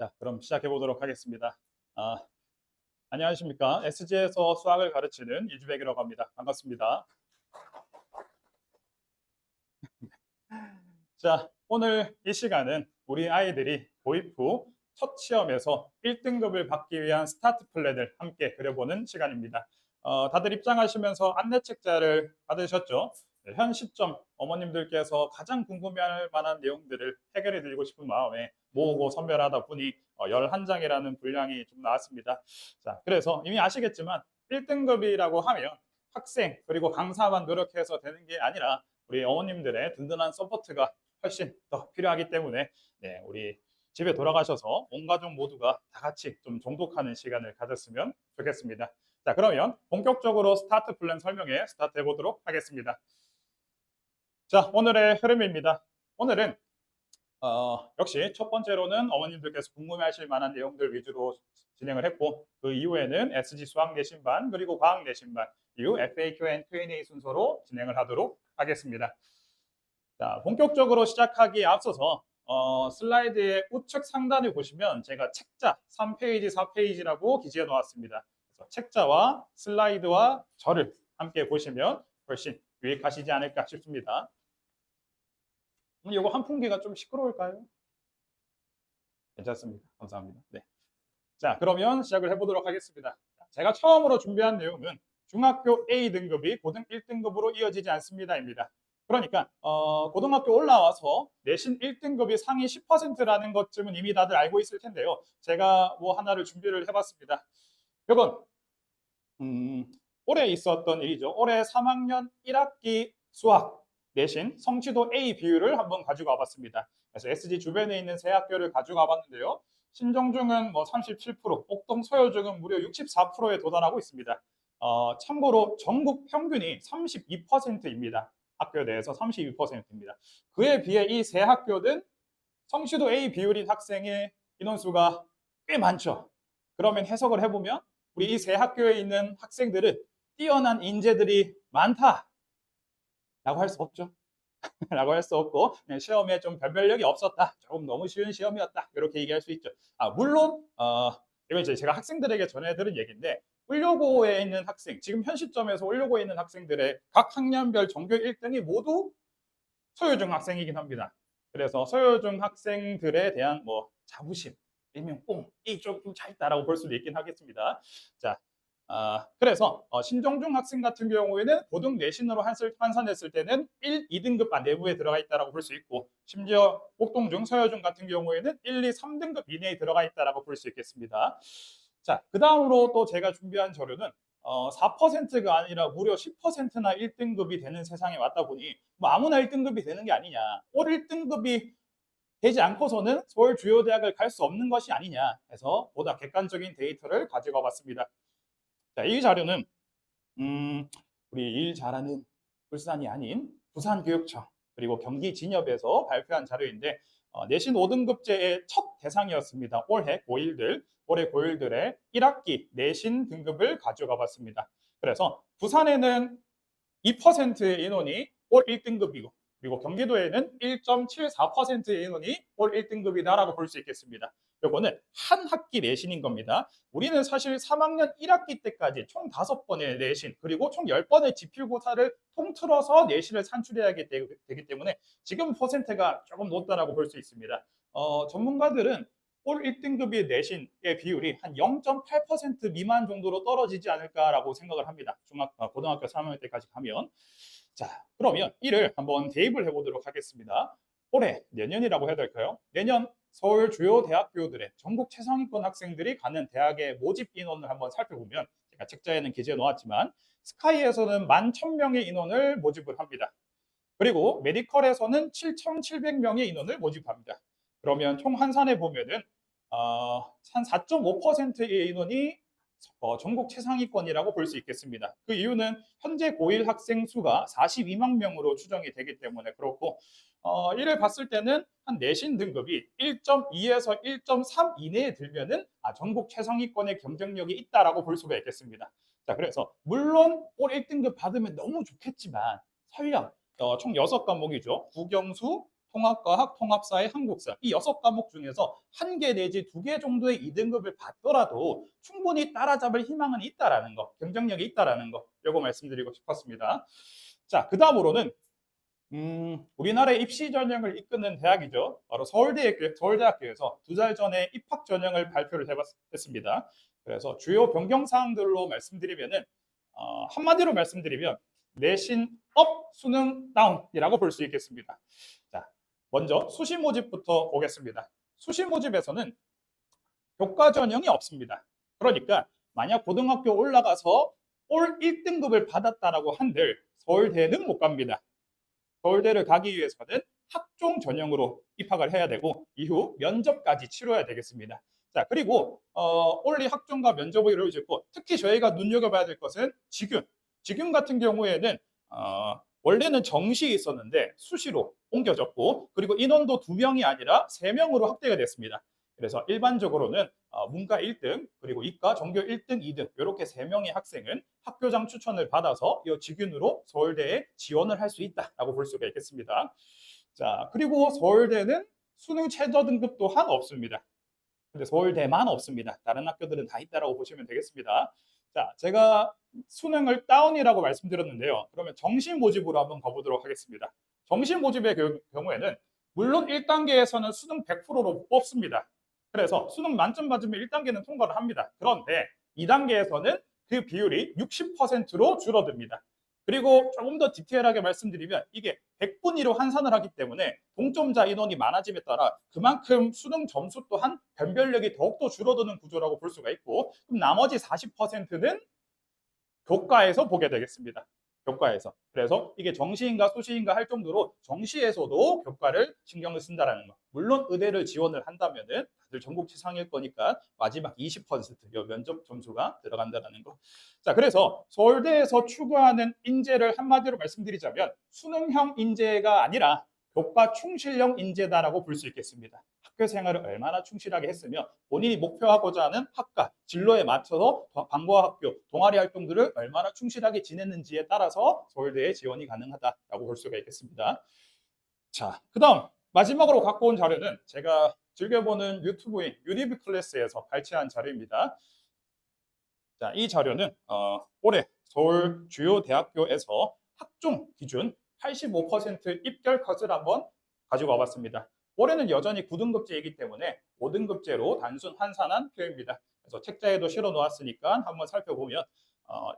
자, 그럼 시작해 보도록 하겠습니다. 아, 안녕하십니까? SG에서 수학을 가르치는 이주백이라고 합니다. 반갑습니다. 자, 오늘 이 시간은 우리 아이들이 도입 후 첫 시험에서 1등급을 받기 위한 스타트 플랜을 함께 그려보는 시간입니다. 다들 입장하시면서 안내 책자를 받으셨죠? 네, 현 시점 어머님들께서 가장 궁금해할 만한 내용들을 해결해 드리고 싶은 마음에 모으고 선별하다 보니 11장이라는 분량이 좀 나왔습니다. 자, 그래서 이미 아시겠지만 1등급이라고 하면 학생 그리고 강사만 노력해서 되는 게 아니라 우리 어머님들의 든든한 서포트가 훨씬 더 필요하기 때문에 네, 우리 집에 돌아가셔서 온 가족 모두가 다 같이 좀 정독하는 시간을 가졌으면 좋겠습니다. 자, 그러면 본격적으로 스타트 플랜 설명에 스타트 해보도록 하겠습니다. 자, 오늘의 흐름입니다. 오늘은 역시 첫 번째로는 어머님들께서 궁금해하실 만한 내용들 위주로 진행을 했고 그 이후에는 SG 수학 내신반 그리고 과학 내신반 이후 FAQ and Q&A 순서로 진행을 하도록 하겠습니다. 자, 본격적으로 시작하기에 앞서서 슬라이드의 우측 상단을 보시면 제가 책자 3페이지, 4페이지라고 기재해 놓았습니다. 그래서 책자와 슬라이드와 저를 함께 보시면 훨씬 유익하시지 않을까 싶습니다. 이거 한 풍기가 좀 시끄러울까요? 괜찮습니다. 감사합니다. 네. 자, 그러면 시작을 해보도록 하겠습니다. 제가 처음으로 준비한 내용은 중학교 A 등급이 고등 1등급으로 이어지지 않습니다입니다. 그러니까 고등학교 올라와서 내신 1등급이 상위 10%라는 것쯤은 이미 다들 알고 있을 텐데요. 제가 뭐 하나를 준비를 해봤습니다. 이건 올해 있었던 일이죠. 올해 3학년 1학기 수학 내신 성취도 A 비율을 한번 가지고 와봤습니다. 그래서 SG 주변에 있는 세 학교를 가지고 와봤는데요. 신정중은 뭐 37%, 옥동 서효중은 무려 64%에 도달하고 있습니다. 참고로 전국 평균이 32%입니다. 학교 내에서 32%입니다. 그에 비해 이 세 학교는 성취도 A 비율인 학생의 인원수가 꽤 많죠. 그러면 해석을 해보면 우리 이 세 학교에 있는 학생들은 뛰어난 인재들이 많다라고 할 수 없죠. 라고 할 수 없고 시험에 좀 변별력이 없었다. 조금 너무 쉬운 시험이었다. 이렇게 얘기할 수 있죠. 물론 이건 이제 제가 학생들에게 전해드린 얘기인데 올려고에 있는 학생, 지금 현 시점에서 올려고에 있는 학생들의 각 학년별 전교 1등이 모두 소요중 학생이긴 합니다. 그래서 소요중 학생들에 대한 뭐 자부심, 일명 뽕이 조금 차있다라고 볼 수도 있긴 하겠습니다. 자, 그래서 신정중 학생 같은 경우에는 고등 내신으로 환산했을 때는 1, 2등급 내부에 들어가 있다라고 볼 수 있고 심지어 옥동중, 서여중 같은 경우에는 1, 2, 3등급 이내에 들어가 있다라고 볼 수 있겠습니다. 자, 그 다음으로 또 제가 준비한 자료는 4%가 아니라 무려 10%나 1등급이 되는 세상에 왔다 보니 뭐 아무나 1등급이 되는 게 아니냐. 올 1등급이 되지 않고서는 서울 주요 대학을 갈 수 없는 것이 아니냐 해서 보다 객관적인 데이터를 가지고 와봤습니다. 자, 이 자료는 우리 일 잘하는 울산이 아닌 부산교육청 그리고 경기진협에서 발표한 자료인데 내신 5등급제의 첫 대상이었습니다. 올해 고1들의 1학기 내신 등급을 가져가 봤습니다. 그래서 부산에는 2%의 인원이 올 1등급이고 그리고 경기도에는 1.74%의 인원이 올 1등급이다라고 볼 수 있겠습니다. 이거는 한 학기 내신인 겁니다. 우리는 사실 3학년 1학기 때까지 총 5번의 내신 그리고 총 10번의 지필고사를 통틀어서 내신을 산출해야 되기 때문에 지금 퍼센트가 조금 높다라고 볼 수 있습니다. 전문가들은 올 1등급의 내신의 비율이 한 0.8% 미만 정도로 떨어지지 않을까라고 생각을 합니다. 고등학교 3학년 때까지 가면. 자, 그러면 이를 한번 대입을 해보도록 하겠습니다. 올해, 내년이라고 해야 될까요? 내년 서울 주요 대학교들의 전국 최상위권 학생들이 가는 대학의 모집 인원을 한번 살펴보면 제가 책자에는 기재해 놓았지만 스카이에서는 11,000명의 인원을 모집을 합니다. 그리고 메디컬에서는 7,700명의 인원을 모집합니다. 그러면 총 환산해 보면은 한 4.5%의 인원이 전국 최상위권이라고 볼 수 있겠습니다. 그 이유는 현재 고1 학생 수가 42만 명으로 추정이 되기 때문에 그렇고 이를 봤을 때는 한 내신 등급이 1.2에서 1.3 이내에 들면은 전국 최상위권의 경쟁력이 있다라고 볼 수가 있겠습니다. 자, 그래서 물론 올 1등급 받으면 너무 좋겠지만 설령 총 6과목이죠. 국영수, 통합과학, 통합사회, 한국사 이 6과목 중에서 1개 내지 2개 정도의 2등급을 받더라도 충분히 따라잡을 희망은 있다라는 거, 경쟁력이 있다라는 거, 요거 말씀드리고 싶었습니다. 자, 그 다음으로는 우리나라의 입시 전형을 이끄는 대학이죠. 바로 서울대학교에서 2달 전에 입학 전형을 발표를 했습니다. 그래서 주요 변경 사항들로 말씀드리면은 한마디로 말씀드리면 내신 업, 수능 다운이라고 볼 수 있겠습니다. 자, 먼저 수시 모집부터 보겠습니다. 수시 모집에서는 교과 전형이 없습니다. 그러니까 만약 고등학교 올라가서 올 1등급을 받았다라고 한들 서울대는 못 갑니다. 서울대를 가기 위해서는 학종 전형으로 입학을 해야 되고 이후 면접까지 치러야 되겠습니다. 자, 그리고 올리 학종과 면접을 이루어지고 특히 저희가 눈여겨봐야 될 것은 직윤 같은 경우에는 원래는 정시 있었는데 수시로 옮겨졌고 그리고 인원도 2명이 아니라 3명으로 확대가 됐습니다. 그래서 일반적으로는 문과 1등 그리고 이과 전교 1등, 2등 이렇게 3명의 학생은 학교장 추천을 받아서 이 직윤으로 서울대에 지원을 할 수 있다라고 볼 수가 있겠습니다. 자, 그리고 서울대는 수능 최저 등급 또한 없습니다. 근데 서울대만 없습니다. 다른 학교들은 다 있다라고 보시면 되겠습니다. 자, 제가 수능을 다운이라고 말씀드렸는데요. 그러면 정시 모집으로 한번 가보도록 하겠습니다. 정시 모집의 경우에는 물론 1단계에서는 수능 100%로 뽑습니다. 그래서 수능 만점 받으면 1단계는 통과를 합니다. 그런데 2단계에서는 그 비율이 60%로 줄어듭니다. 그리고 조금 더 디테일하게 말씀드리면 이게 100분위로 환산을 하기 때문에 동점자 인원이 많아짐에 따라 그만큼 수능 점수 또한 변별력이 더욱더 줄어드는 구조라고 볼 수가 있고 그럼 나머지 40%는 교과에서 보게 되겠습니다. 교과에서. 그래서 이게 정시인가 수시인가 할 정도로 정시에서도 교과를 신경을 쓴다라는 거. 물론 의대를 지원을 한다면은 다들 전국치 상일 거니까 마지막 20% 면접 점수가 들어간다라는 거. 자, 그래서 서울대에서 추구하는 인재를 한마디로 말씀드리자면 수능형 인재가 아니라 교과 충실형 인재다라고 볼 수 있겠습니다. 학교 생활을 얼마나 충실하게 했으며 본인이 목표하고자 하는 학과, 진로에 맞춰서 방과학교, 동아리 활동들을 얼마나 충실하게 지냈는지에 따라서 서울대에 지원이 가능하다라고 볼 수가 있겠습니다. 자, 그 다음 마지막으로 갖고 온 자료는 제가 즐겨보는 유튜브인 유디비 클래스에서 발췌한 자료입니다. 자, 이 자료는 올해 서울 주요 대학교에서 학종 기준 85% 입결 컷을 한번 가지고 와봤습니다. 올해는 여전히 9등급제이기 때문에 5등급제로 단순 환산한 표입니다. 그래서 책자에도 실어 놓았으니까 한번 살펴보면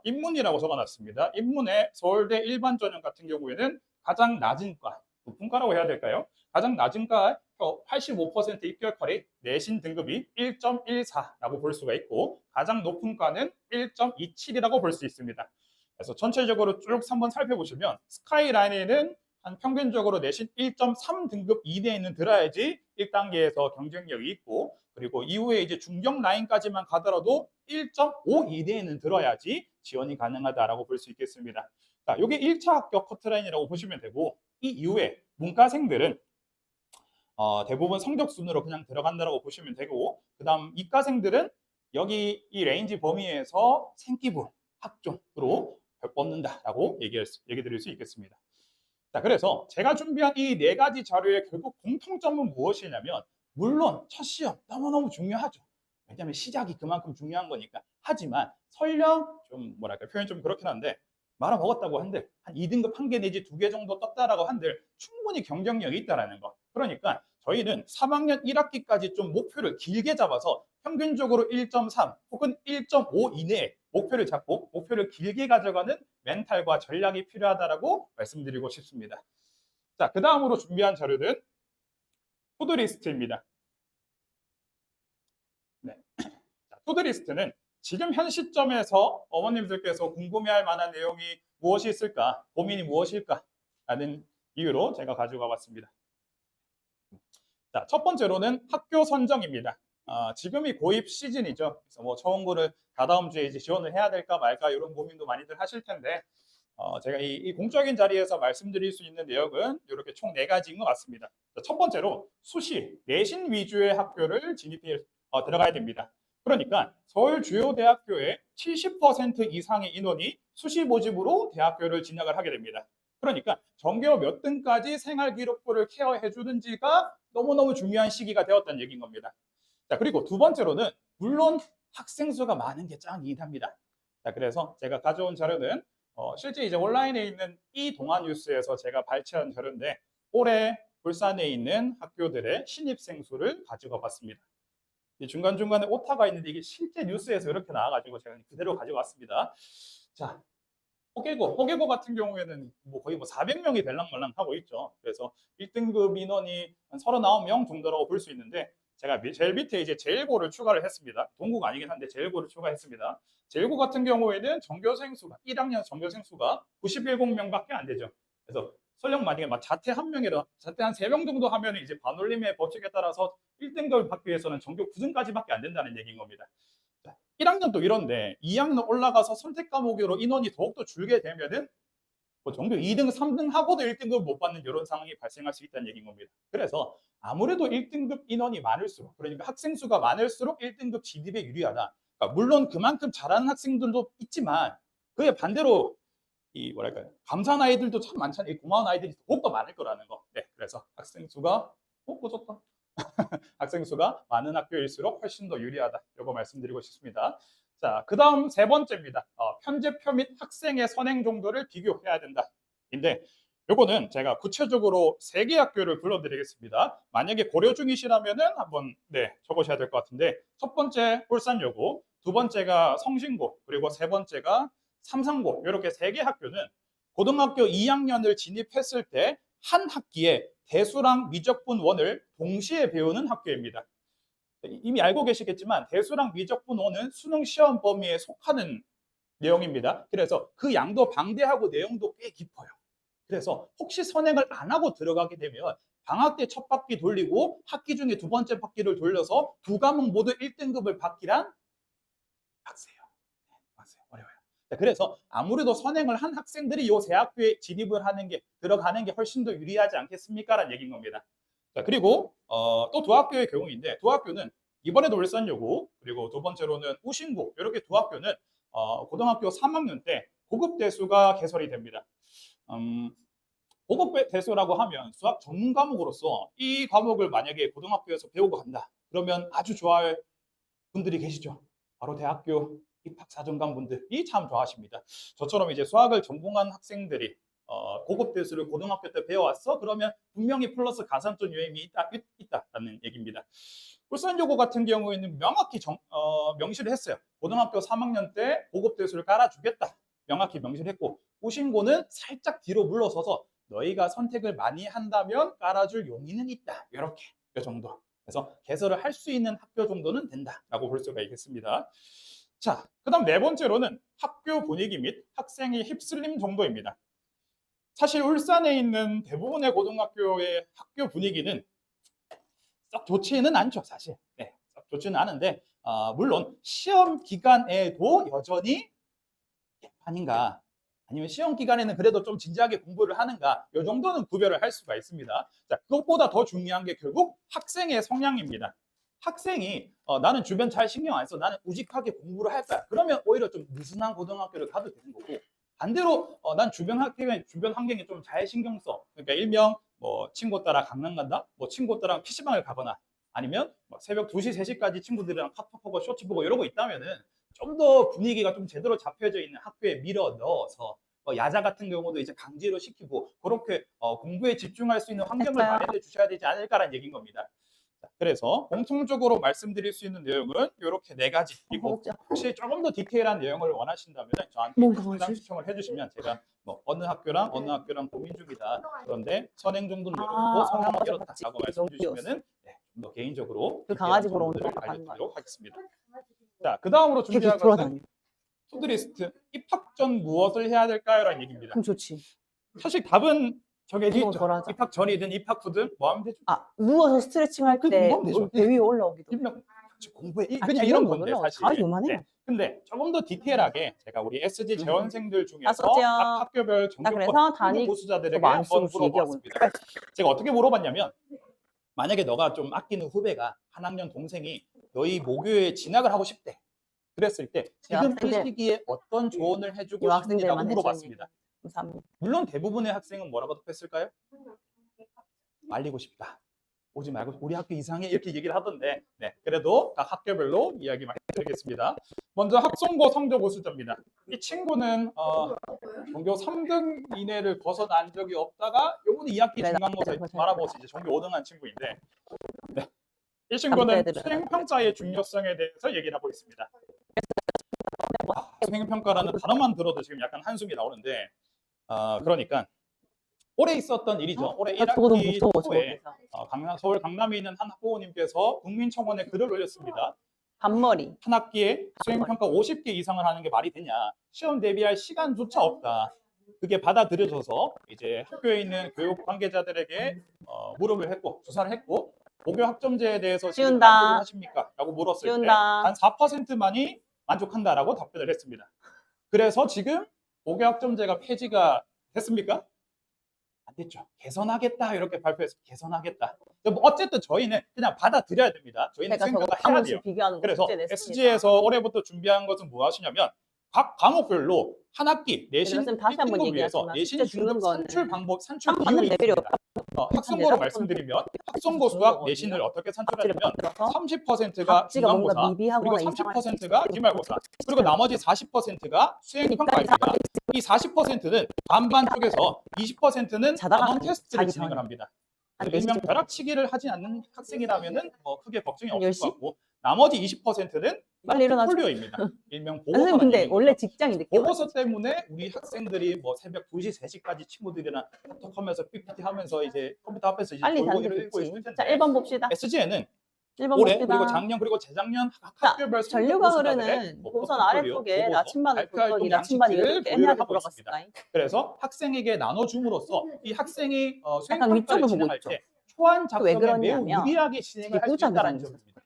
인문이라고 적어놨습니다. 인문의 서울대 일반 전형 같은 경우에는 가장 낮은 과, 높은 과라고 해야 될까요? 가장 낮은 과 85% 입결 컬이 내신 등급이 1.14라고 볼 수가 있고 가장 높은 과는 1.27이라고 볼 수 있습니다. 그래서 전체적으로 쭉 한번 살펴보시면 스카이라인에는 한 평균적으로 내신 1.3 등급 이내에는 들어야지 1단계에서 경쟁력이 있고 그리고 이후에 이제 중경 라인까지만 가더라도 1.5 이내에는 들어야지 지원이 가능하다라고 볼 수 있겠습니다. 자, 이게 1차 합격 커트라인이라고 보시면 되고 이 이후에 문과생들은 대부분 성적 순으로 그냥 들어간다고 보시면 되고 그다음 이과생들은 여기 이 레인지 범위에서 생기부 학종으로 뽑는다라고 얘기 드릴 수 있겠습니다. 자, 그래서 제가 준비한 이 4가지 자료의 결국 공통점은 무엇이냐면 물론 첫 시험 너무너무 중요하죠. 왜냐하면 시작이 그만큼 중요한 거니까. 하지만 설령 좀 뭐랄까 표현이 좀 그렇긴 한데 말아먹었다고 한들 한 2등급 1개 내지 2개 정도 떴다라고 한들 충분히 경쟁력이 있다라는 거. 그러니까 저희는 3학년 1학기까지 좀 목표를 길게 잡아서 평균적으로 1.3 혹은 1.5 이내에 목표를 잡고 목표를 길게 가져가는 멘탈과 전략이 필요하다라고 말씀드리고 싶습니다. 자, 그 다음으로 준비한 자료는 투두리스트입니다. 네. 투두리스트는 지금 현 시점에서 어머님들께서 궁금해할 만한 내용이 무엇이 있을까, 고민이 무엇일까 라는 이유로 제가 가져가 봤습니다. 자, 첫 번째로는 학교 선정입니다. 지금이 고입 시즌이죠. 그래서 뭐 처음고를 다다음 주에 이제 지원을 해야 될까 말까 이런 고민도 많이들 하실 텐데 제가 이 공적인 자리에서 말씀드릴 수 있는 내용은 이렇게 총 4가지인 것 같습니다. 자, 첫 번째로 수시, 내신 위주의 학교를 진입해 들어가야 됩니다. 그러니까 서울 주요 대학교의 70% 이상의 인원이 수시 모집으로 대학교를 진학을 하게 됩니다. 그러니까 전교 몇 등까지 생활기록부를 케어해 주는지가 너무너무 중요한 시기가 되었다는 얘기인 겁니다. 자, 그리고 두 번째로는 물론 학생 수가 많은 게 짱이긴 합니다. 자, 그래서 제가 가져온 자료는 실제 이제 온라인에 있는 이 동아뉴스에서 제가 발췌한 자료인데 올해 울산에 있는 학교들의 신입생 수를 가지고 봤습니다. 중간중간에 오타가 있는데 이게 실제 뉴스에서 이렇게 나와가지고 제가 그대로 가지고 왔습니다. 자, 호계고 같은 경우에는 뭐 거의 뭐 400명이 될랑말랑 하고 있죠. 그래서 1등급 인원이 한 39명 정도라고 볼 수 있는데 제가 제일 밑에 이제 제일고를 추가를 했습니다. 동구가 아니긴 한데 제일고를 추가했습니다. 제일고 같은 경우에는 전교생 수가 1학년 전교생 수가 91명밖에 안 되죠. 그래서 설령 만약에 막 자퇴 한 명이라 자퇴 한 3명 정도 하면 이제 반올림의 법칙에 따라서 1등급을 받기 위해서는 전교 9등까지밖에 안 된다는 얘기인 겁니다. 1학년도 이런데 2학년 올라가서 선택 과목으로 인원이 더욱더 줄게 되면은 뭐 전교 2등, 3등 하고도 1등급 못 받는 이런 상황이 발생할 수 있다는 얘기인 겁니다. 그래서 아무래도 1등급 인원이 많을수록, 그러니까 학생 수가 많을수록 1등급 진입에 유리하다. 그러니까 물론 그만큼 잘하는 학생들도 있지만 그에 반대로 이 뭐랄까요, 감사한 아이들도 참 많잖아요. 고마운 아이들이 더욱더 많을 거라는 거. 네, 그래서 학생 수가 꺼졌다. 학생 수가 많은 학교일수록 훨씬 더 유리하다. 이거 말씀드리고 싶습니다. 자, 그 다음 세 번째입니다. 편제표 및 학생의 선행 정도를 비교해야 된다. 인데 요거는 제가 구체적으로 3개 학교를 불러드리겠습니다. 만약에 고려 중이시라면은 한번 적으셔야 될 것 같은데 첫 번째 울산여고, 두 번째가 성신고, 그리고 세 번째가 삼성고. 이렇게 3개 학교는 고등학교 2학년을 진입했을 때 한 학기에 대수랑 미적분 원을 동시에 배우는 학교입니다. 이미 알고 계시겠지만 대수랑 미적분 원은 수능 시험 범위에 속하는 내용입니다. 그래서 그 양도 방대하고 내용도 꽤 깊어요. 그래서 혹시 선행을 안 하고 들어가게 되면 방학 때 첫 바퀴 돌리고 학기 중에 두 번째 바퀴를 돌려서 두 과목 모두 1등급을 받기란 빡세요. 어려워요. 그래서 아무래도 선행을 한 학생들이 이 세 학교에 진입을 하는 게 들어가는 게 훨씬 더 유리하지 않겠습니까? 라는 얘기인 겁니다. 자, 그리고 또 두 학교의 경우인데 두 학교는 이번에도 울산여고 그리고 두 번째로는 우신고 이렇게 두 학교는 고등학교 3학년 때 고급 대수가 개설이 됩니다. 고급 대수라고 하면 수학 전문 과목으로서 이 과목을 만약에 고등학교에서 배우고 간다. 그러면 아주 좋아할 분들이 계시죠. 바로 대학교 입학 사정관 분들이 참 좋아하십니다. 저처럼 이제 수학을 전공한 학생들이 고급 대수를 고등학교 때 배워왔어? 그러면 분명히 플러스 가산점 유형이 있다라는 얘기입니다. 울산여고 같은 경우에는 명확히 명시를 했어요. 고등학교 3학년 때 고급 대수를 깔아주겠다. 명확히 명시를 했고 우신고는 살짝 뒤로 물러서서 너희가 선택을 많이 한다면 깔아줄 용의는 있다. 이렇게 이 정도. 그래서 개설을 할 수 있는 학교 정도는 된다라고 볼 수가 있겠습니다. 자, 그다음 네 번째로는 학교 분위기 및 학생의 휩쓸림 정도입니다. 사실 울산에 있는 대부분의 고등학교의 학교 분위기는 썩 좋지는 않죠, 사실. 네, 썩 좋지는 않은데 물론 시험 기간에도 여전히 아닌가, 아니면 시험 기간에는 그래도 좀 진지하게 공부를 하는가, 이 정도는 구별을 할 수가 있습니다. 자, 그것보다 더 중요한 게 결국 학생의 성향입니다. 학생이 나는 주변 잘 신경 안 써, 나는 우직하게 공부를 할 거야. 그러면 오히려 좀 느슨한 고등학교를 가도 되는 거고, 반대로 난 주변 환경에 좀 잘 신경 써. 그러니까 일명 뭐 친구 따라 강남 간다, 뭐 친구 따라 PC방을 가거나, 아니면 새벽 2시, 3시까지 친구들이랑 카톡하고 쇼츠 보고 이러고 있다면은 좀 더 분위기가 좀 제대로 잡혀져 있는 학교에 밀어 넣어서 야자 같은 경우도 이제 강제로 시키고 그렇게 공부에 집중할 수 있는 환경을 마련해 주셔야 되지 않을까라는 얘기인 겁니다. 그래서 공통적으로 말씀드릴 수 있는 내용은 이렇게 4가지이고 혹시 조금 더 디테일한 내용을 원하신다면 저한테 상담 신청을 해주시면 제가 어느 학교랑 고민 중이다. 그런데 선행 정도는 이렇고 성향은 이렇다라고 말씀 주시면은 좀 더 개인적으로 그 강아지 보러 정보들을 온다고 하는 알려드리도록 하겠습니다. 자, 그 다음으로 준비한 것은 투드리스트 입학 전 무엇을 해야 될까요? 라는 얘기입니다. 그럼 좋지. 사실 답은 정해져 있죠. 덜하자. 입학 전이든 입학 후든 뭐 하면 되죠. 누워서 스트레칭 할 때 배 위에 올라오기도. 일명 공부에 그냥 이런 건데 사실. 다 요만해. 근데 조금 더 디테일하게 제가 우리 SG 재원생들 중에서 썼죠. 각 학교별 전교권 보수자들에게 한번 물어봤습니다. 제가 어떻게 물어봤냐면 만약에 너가 좀 아끼는 후배가 한 학년 동생이 너희 모교에 진학을 하고 싶대. 그랬을 때 지금 이 시기에 어떤 조언을 해주고 싶은지라고 물어봤습니다. 감사합니다. 물론 대부분의 학생은 뭐라고 답했을까요? 말리고 싶다. 오지 말고 우리 학교 이상해 이렇게 얘기를 하던데 네, 그래도 각 학교별로 이야기 많이 드리겠습니다. 먼저 학종고 성적 우수자입니다. 이 친구는 전교 3등 이내를 벗어난 적이 없다가 요번에 2학기 네, 중간고사에 네, 말아보시 이제 전교 5등한 친구인데 네. 이 친구는 남자애들은 수행평가의 중요성에 대해서 얘기를 하고 있습니다. 수행평가라는 단어만 들어도 지금 약간 한숨이 나오는데 그러니까 올해 있었던 일이죠. 올해 나 저거 너무 1학기 무서워, 초에 저거에서. 서울 강남에 있는 한 학부모님께서 국민청원에 글을 올렸습니다. 반머리. 한 학기에 수행평가 50개 이상을 하는 게 말이 되냐. 시험 대비할 시간조차 없다. 그게 받아들여져서 이제 학교에 있는 교육 관계자들에게 무릎을 했고 조사를 했고 고교 학점제에 대해서 지금 지운다. 만족을 하십니까? 라고 물었을 때 지운다. 단 4%만이 만족한다라고 답변을 했습니다. 그래서 지금 고교 학점제가 폐지가 됐습니까? 안 됐죠. 개선하겠다 이렇게 발표해서 개선하겠다. 뭐 어쨌든 저희는 그냥 받아들여야 됩니다. 저희는 제가 저거 수행평가 해야 돼요. 과목수 비교하는 거 그래서 숙제 냈습니다. SG에서 올해부터 준비한 것은 무엇이냐면 각 과목별로 한 학기 내신 선생님 다시 한번 1등급을 위해서 얘기하지만 내신 숙제 주는 중급 거는 산출 방법, 산출 한 비율이 번은 레벨이 있습니다. 학성고로 말씀드리면 학성고 수학 내신을 어떻게 산출하냐면 30%가 박지가 뭔가 중간고사, 미비하거나 그리고 이상할 30%가 기말고사, 그리고 나머지 40%가 수행평가입니다. 이 40%는 반반 쪽에서 20%는 자다가 단원 테스트를 자기 진행을 전에. 합니다. 한 일명 4시쯤 벼락치기를 하지 않는 학생이라면은 뭐 크게 걱정이 한 없을 10시? 것 같고 나머지 20%는 빨리 일어나죠. 폴리오입니다. 일명 선생님 보고서라는 근데 얘기인 원래 거죠. 직장이 늦게 보고서 때문에 우리 학생들이 뭐 새벽 2시, 3시까지 친구들이랑 카톡하면서 PPT 하면서 이제 컴퓨터 앞에서 이제 빨리 졸고 자는 게 이러고 좋지. 있을 텐데 자 1번 봅시다. SG에는 1번 올해 봅시다. 그리고 작년 그리고 재작년 자, 학교별 전류가 성적고사들의 흐르는 뭐 동선 포트폴리오, 아래쪽에 보고서, 나침반을 발표 활동 굴떡이 나침반이 양식들을 이렇게 보유를 애매하게 하고 있습니다. 돌아갔을까? 그래서 학생에게 나눠줌으로써 이 학생이 약간 수행평가를 위쪽을 보고 진행할 있죠. 때 초안 왜 작성에 매우 그러냐면 유리하게 진행을 할 수 지구자 있다는 그런 점입니다.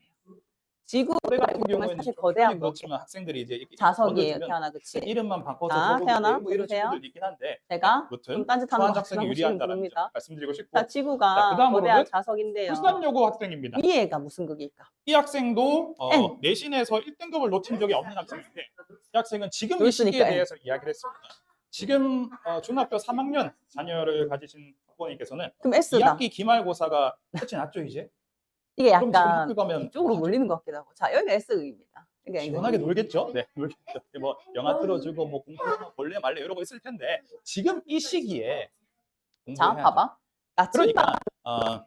지구 올해 같은 정말 경우에는 사실 좀 거대한 표현이 그렇지만 학생들이 이제 이렇게 자석이에요, 던져주면 태어나 그치? 이름만 바꿔서 자, 적어보고 태어나 뭐 이런 보세요. 친구들도 있긴 한데 제가 아무튼 좀 딴짓하는 초안 거 작성이 같지만 유리한다는 점 봅니다. 말씀드리고 싶고 자, 자, 지구가 그다음으로는 거대한 자석인데요. 울산여고 학생입니다. 위에가 무슨 극일까? 이 학생도 N. 내신에서 1등급을 놓친 적이 없는 학생인데 이 학생은 지금 이 놀수니까 시기에 N. 대해서 이야기를 했습니다. 지금 중학교 3학년 자녀를 가지신 학부모님께서는 그럼 S다. 2학기 기말고사가 끝이 났죠 이제? 이게 그럼 지금 약간 학교 가면 이쪽으로 뭐 몰리는 것 같기도 하고. 자, 여기가 S극입니다. 그러니까 시원하게 놀겠죠? 네, 놀겠죠. 뭐 영화 틀어주고 뭐 공부하고 볼래 말래 이러고 있을 텐데 지금 이 시기에 자, 공부해야죠. 봐봐. 나침반. 그러니까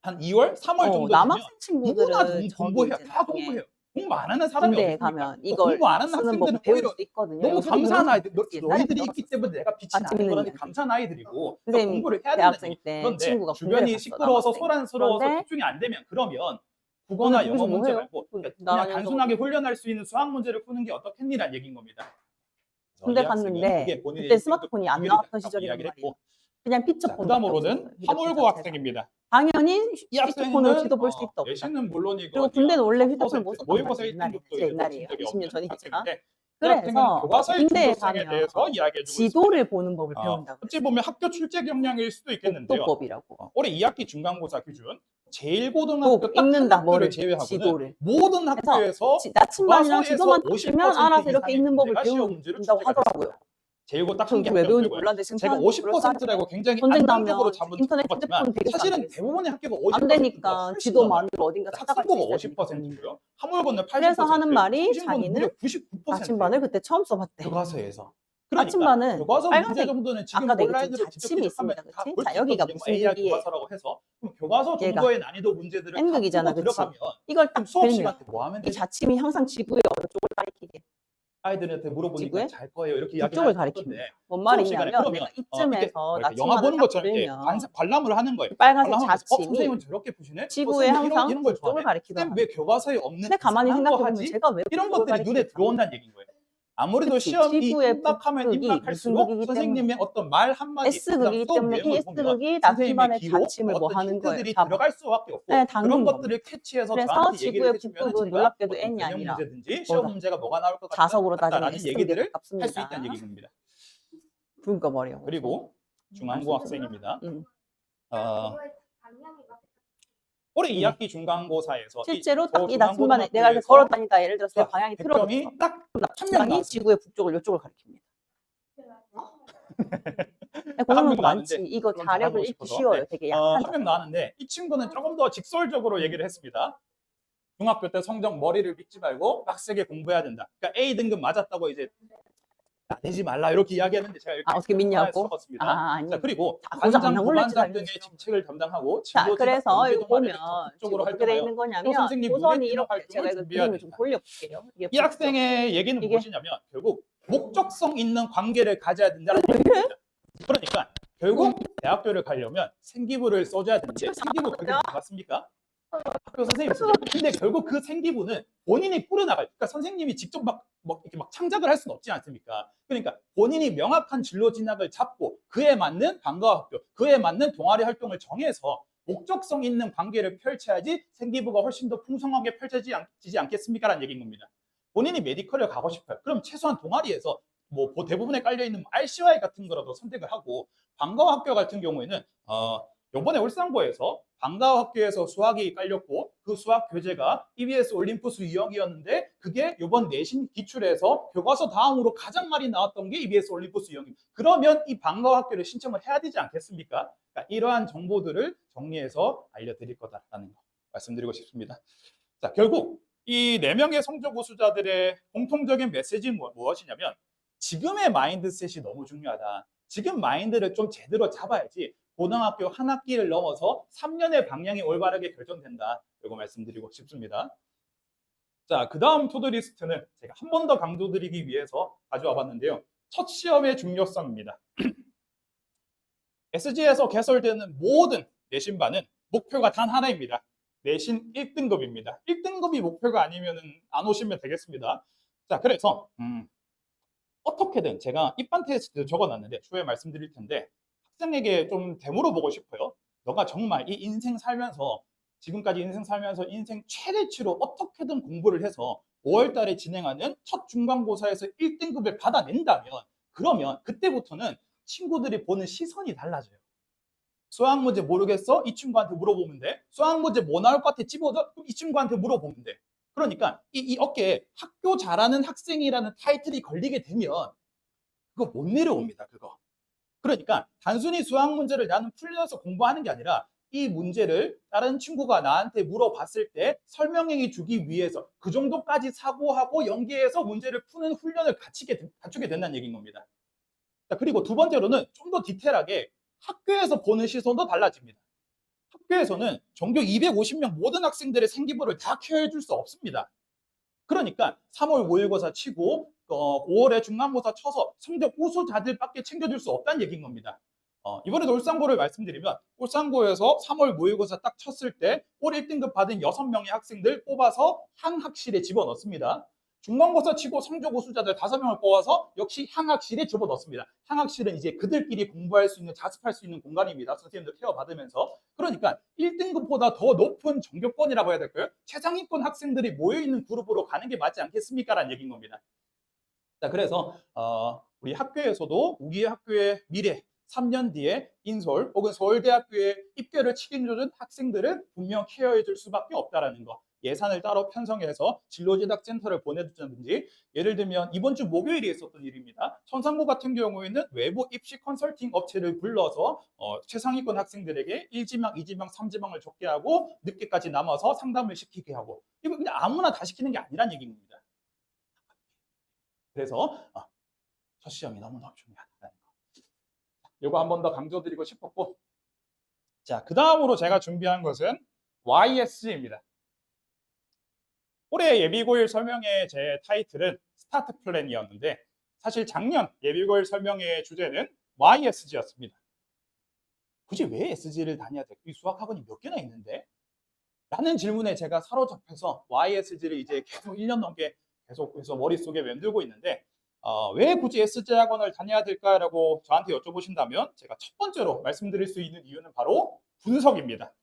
한 2월, 3월 정도 되면 남학생 누구나 친구들은 공부해요. 저기 이제 다 나중에 공부해요. 공부 안 하는 사람이 군대에 없으니까. 가면 이걸 공부 안 하는 쓰는 학생들은 법 배울 오히려 수 있거든요. 너무 요새도 감사한 그런 아이들, 거 있지. 너희들이 옛날에 있기 때문에 내가 빛이 아, 나는 재밌는 거라는 이야기. 감사한 아이들이고 선생님, 공부를 해야 된다는 대학생 얘기. 때 그런데 친구가 주변이 군대를 갔어, 시끄러워서 남학생. 소란스러워서 그런데 집중이 안 되면 그러면 국어나 근데 영어 거기서 뭐 문제 해요? 말고 그냥 나가면서 단순하게 훈련할 수 있는 수학 문제를 푸는 게 어떻겠니라는 얘기인 겁니다. 군대 이 학생은 갔는데 그게 본인의 그때 인생도 스마트폰이 안 비결이다 나왔던 라고 시절이란 이야기를 말이에요. 했고 그냥 피처 자, 폰. 그다음으로는 화물고 학생입니다. 당연히 이 휴대폰으로 학생은 지도 볼 수 있다 없다. 내신은 물론이고 그리고 군대는 원래 휴대폰을 못 썼단 모의고사 말이에요. 1등급도 진짜 옛날이에요. 20년 전이니까. 학생인데 그래서 교과서의 군대에 중요성에 가면 대해서 이야기해주고 지도를 보는 법을 있습니다. 배운다고 어찌 보면 학교 출제 경량일 수도 있겠는데요. 독도법이라고. 올해 2학기 중간고사 기준 제1고등학교 꼭 딱 읽는다, 한 뭐를, 학교를 제외하고는 지도를. 모든 학교에서 나침반이랑 지도만 교과서에서 뜨면 50% 알아서 이렇게 이상의 읽는 법을 문제가 시험 문제로 배운다고 출제가 하더라고요. 제1고 딱 저 한 개 왜 배우는지 학교고요. 몰랐는데 지금 제가 50%라고 굉장히 전쟁 안정적으로 나면 잡은 인터넷 잡았지만 휴대폰 되게 사실은 안 대부분의 학교가 50%가 안 되니까 지도만으로 어딘가 찾아갈 수 학생부가 있어야 50%고요. 화물고는 80%. 그래서 하는 말이 통신고는 자기는 무려 99%. 나침반을 그때 처음 써봤대. 교과서에서. 나침반은 교과서 문제 빨간색 정도는 지금 아까도 온라인으로 얘기했죠. 직접 자침이 기록하면 있습니다, 다 그치? 볼 수 자, 여기가 있거든요. 무슨 AR 얘기에 교과서라고 해서 그럼 교과서 얘가 정도의 난이도 문제들을 다 N극이잖아, 풀고 그치? 들어가면 이걸 딱 딱 수업 들면 시간 때 뭐 하면 이 되지? 자침이 항상 지구의 어느 쪽을 가리키게. 아이들한테 물어보니까 지구의 잘 거예요 이렇게 북쪽을 이야기를 가리킵니다. 하던데 뭔 수업 시간에 말이냐면 그러면 내가 이쯤에서 이렇게 영화 나침반을 보는 딱 것처럼 이렇게 들면 관람을 하는 거예요. 빨간색 관람하면서 자침이 선생님은 저렇게 푸시네? 지구에 선생님 항상 이런 걸 북쪽을 좋아하네? 가리키더라. 선생님 왜 교과서에 없는 근데 가만히 이상한 거 생각해보면 하지? 제가 왜 이런 북쪽을 것들이 눈에 가리킬까? 들어온다는 얘기인 거예요. 아무래도 그치, 시험이 지구의 임박하면 북극이 임박할수록 무슨 극이기 선생님의 어떤 말 한마디 S극이기 때문에 이 S극이 나침반의 자침을 뭐 하는 거예요. 힌트들이 잡아. 들어갈 수밖에 없고 네, 당근 그런 것들을 캐치해서 그래서 저한테 얘기를 지구의 해주면 북극은 제가 놀랍게도 어떤 N이 개념 아니라 문제든지 시험 뭐다. 문제가 뭐가 나올 것 자석으로 따지면 같다라는 S극에 얘기들을 할 수 가깝습니다. 있다는 얘기인 겁니다. 붉은 거 버려. 그리고 중앙고 학생입니다. 음. 올해 2학기 중간고사에서 실제로 이 딱 이 나침반에 내가 이렇게 중앙고등학교에서 걸었다니까 예를 들어서 내 방향이 틀어졌어. 백점이 딱 1000명 나침반이 나왔어요. 지구의 북쪽을 이쪽을 가리킵니다. 고르는 명 거 나왔는데 많지. 이거 그럼 자력을 잘하고 읽기 싶어서. 쉬워요. 네. 되게 약한 한 명 나왔는데 이 친구는 조금 더 직설적으로 얘기를 했습니다. 중학교 때 성적 머리를 믿지 말고 빡세게 공부해야 된다. 그러니까 A 등급 맞았다고 이제 내지 말라 이렇게 이야기했는데 제가 이렇게 어떻게 믿냐고? 적었습니다. 아니. 자, 그리고 고작 반장, 안 놀랬지, 부반장 등의 당연히. 직책을 담당하고 자, 진로 그래서 연계 이거 동아리에 보면 지금 적극적으로 어떻게 돼 활동하여 있는 또 거냐면 선생님 도선이 눈에 띄는 이렇게 활동을 제가 이거 준비해야 그림을 좀 된다. 돌려볼게요. 이게 이 학생의 얘기는 이게- 무엇이냐면 결국 목적성 있는 관계를 가져야 된다는 얘기입니다. 그러니까 결국 대학교를 가려면 생기부를 써줘야 되는데 생기부 결국 누가 학교 선생님이 쓰죠. 근데 결국 그 생기부는 본인이 꾸려나갈, 그러니까 선생님이 직접 이렇게 막 창작을 할 수는 없지 않습니까? 그러니까 본인이 명확한 진로 진학을 잡고 그에 맞는 방과 학교, 그에 맞는 동아리 활동을 정해서 목적성 있는 관계를 펼쳐야지 생기부가 훨씬 더 풍성하게 펼쳐지지 않겠습니까? 라는 얘기인 겁니다. 본인이 메디컬을 가고 싶어요. 그럼 최소한 동아리에서 뭐 대부분에 깔려있는 RCY 같은 거라도 선택을 하고 방과 학교 같은 경우에는 요번에 울산고에서 방과학교에서 수학이 깔렸고 그 수학 교재가 EBS 올림푸스 유형이었는데 그게 이번 내신 기출에서 교과서 다음으로 가장 많이 나왔던 게 EBS 올림푸스 유형입니다. 그러면 이 방과학교를 신청을 해야 되지 않겠습니까? 그러니까 이러한 정보들을 정리해서 알려드릴 거다라는 거 말씀드리고 싶습니다. 자, 결국 이 4명의 성적 우수자들의 공통적인 메시지는 무엇이냐면 지금의 마인드셋이 너무 중요하다. 지금 마인드를 좀 제대로 잡아야지 고등학교 한 학기를 넘어서 3년의 방향이 올바르게 결정된다. 이거 말씀드리고 싶습니다. 자, 그 다음 투두리스트는 제가 한 번 더 강조드리기 위해서 가져와 봤는데요. 첫 시험의 중요성입니다. SG에서 개설되는 모든 내신반은 목표가 단 하나입니다. 내신 1등급입니다. 1등급이 목표가 아니면 안 오시면 되겠습니다. 자, 그래서 어떻게든 제가 입반 테스트 적어놨는데 추후에 말씀드릴 텐데 학생에게 좀 되물어보고 싶어요. 너가 정말 이 인생 살면서 지금까지 인생 살면서 인생 최대치로 어떻게든 공부를 해서 5월 달에 진행하는 첫 중간고사에서 1등급을 받아낸다면 그러면 그때부터는 친구들이 보는 시선이 달라져요. 수학 문제 모르겠어? 이 친구한테 물어보면 돼. 수학 문제 뭐 나올 것 같아? 집어줘? 그럼 이 친구한테 물어보면 돼. 그러니까 이 어깨에 학교 잘하는 학생이라는 타이틀이 걸리게 되면 그거 못 내려옵니다. 그거. 그러니까 단순히 수학 문제를 나는 풀려서 공부하는 게 아니라 이 문제를 다른 친구가 나한테 물어봤을 때 설명해 주기 위해서 그 정도까지 사고하고 연계해서 문제를 푸는 훈련을 갖추게 된다는 얘기인 겁니다. 자, 그리고 두 번째로는 좀 더 디테일하게 학교에서 보는 시선도 달라집니다. 학교에서는 전교 250명 모든 학생들의 생기부를 다 케어해 줄 수 없습니다. 그러니까 3월 모의고사 치고 5월에 중간고사 쳐서 성적 우수자들밖에 챙겨줄 수 없다는 얘기인 겁니다. 이번에도 울산고를 말씀드리면 울산고에서 3월 모의고사 딱 쳤을 때 올 1등급 받은 6명의 학생들 뽑아서 향학실에 집어넣습니다. 중간고사 치고 성적 우수자들 5명을 뽑아서 역시 향학실에 집어넣습니다. 향학실은 이제 그들끼리 공부할 수 있는, 자습할 수 있는 공간입니다. 선생님들 케어 받으면서. 그러니까 1등급보다 더 높은 전교권이라고 해야 될까요? 최상위권 학생들이 모여있는 그룹으로 가는 게 맞지 않겠습니까? 라는 얘기인 겁니다. 자, 그래서 우리 학교에서도 우리 학교의 미래 3년 뒤에 인서울 혹은 서울대학교에 입결을 책임져준 학생들은 분명 케어해 줄 수밖에 없다라는 거. 예산을 따로 편성해서 진로진학센터를 보내주든지 예를 들면 이번 주 목요일에 있었던 일입니다. 천상고 같은 경우에는 외부 입시 컨설팅 업체를 불러서 최상위권 학생들에게 1지망, 2지망, 3지망을 적게 하고 늦게까지 남아서 상담을 시키게 하고 이거 그냥 아무나 다 시키는 게 아니란 얘기입니다. 그래서 첫 시험이 너무너무 중요하다는 거. 이거 한 번 더 강조드리고 싶었고 자, 그 다음으로 제가 준비한 것은 YS입니다. 올해 예비고일 설명회 제 타이틀은 스타트 플랜이었는데 사실 작년 예비고일 설명회 주제는 YSG였습니다. 굳이 왜 SG를 다녀야 될까? 이 수학학원이 몇 개나 있는데? 라는 질문에 제가 사로잡혀서 YSG를 이제 계속 1년 넘게 계속해서 머릿속에 맴돌고 있는데 왜 굳이 SG 학원을 다녀야 될까라고 저한테 여쭤보신다면 제가 첫 번째로 말씀드릴 수 있는 이유는 바로 분석입니다.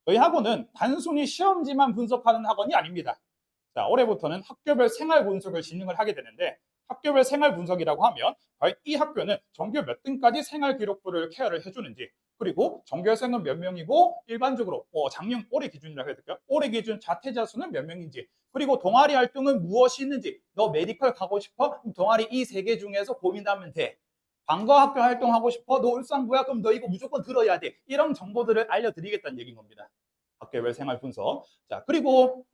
저희 학원은 단순히 시험지만 분석하는 학원이 아닙니다. 자, 올해부터는 학교별 생활 분석을 진행을 하게 되는데 학교별 생활 분석이라고 하면 과연 이 학교는 전교 몇 등까지 생활 기록부를 케어를 해주는지 그리고 전교생은 몇 명이고 일반적으로 작년 올해 기준이라고 해야 될까요? 올해 기준 자퇴자 수는 몇 명인지 그리고 동아리 활동은 무엇이 있는지 너 메디컬 가고 싶어? 동아리 이 3개 중에서 고민하면 돼. 방과 학교 활동하고 싶어? 너 울산고야? 그럼 너 이거 무조건 들어야 돼. 이런 정보들을 알려드리겠다는 얘기인 겁니다. 학교별 생활 분석. 자, 그리고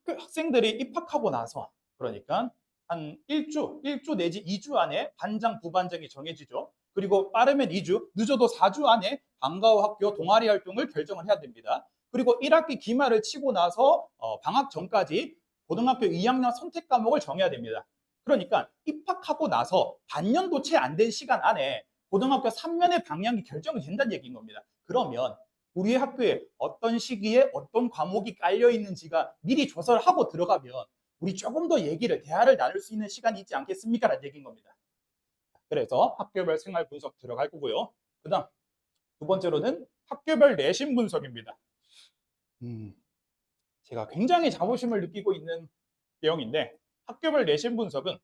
학교 학생들이 입학하고 나서 그러니까 한 1주 내지 2주 안에 반장, 부반장이 정해지죠. 그리고 빠르면 2주, 늦어도 4주 안에 방과후 학교 동아리 활동을 결정을 해야 됩니다. 그리고 1학기 기말을 치고 나서 방학 전까지 고등학교 2학년 선택 과목을 정해야 됩니다. 그러니까 입학하고 나서 반년도 채 안 된 시간 안에 고등학교 3년의 방향이 결정이 된다는 얘기인 겁니다. 그러면 우리 학교에 어떤 시기에 어떤 과목이 깔려 있는지가 미리 조사를 하고 들어가면 우리 조금 더 대화를 나눌 수 있는 시간이 있지 않겠습니까? 라는 얘기인 겁니다. 그래서 학교별 생활 분석 들어갈 거고요. 그 다음 두 번째로는 학교별 내신 분석입니다. 제가 굉장히 자부심을 느끼고 있는 내용인데 학교별 내신 분석은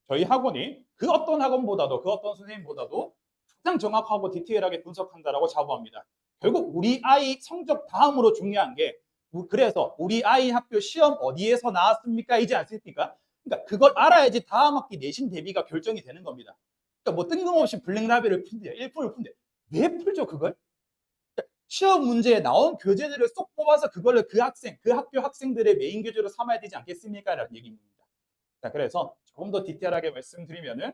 저희 학원이 그 어떤 학원보다도 그 어떤 선생님보다도 가장 정확하고 디테일하게 분석한다라고 자부합니다. 결국 우리 아이 성적 다음으로 중요한 게 그래서 우리 아이 학교 시험 어디에서 나왔습니까? 이지 않습니까? 그러니까 그걸 알아야지 다음 학기 내신 대비가 결정이 되는 겁니다. 그러니까 뭐 뜬금없이 블랙라벨을 푼대요. 1분을 푼대. 왜 풀죠 그걸? 그러니까 시험 문제에 나온 교재들을 쏙 뽑아서 그거를 그 학교 학생들의 메인 교재로 삼아야 되지 않겠습니까? 라는 얘기입니다. 자, 그래서 조금 더 디테일하게 말씀드리면은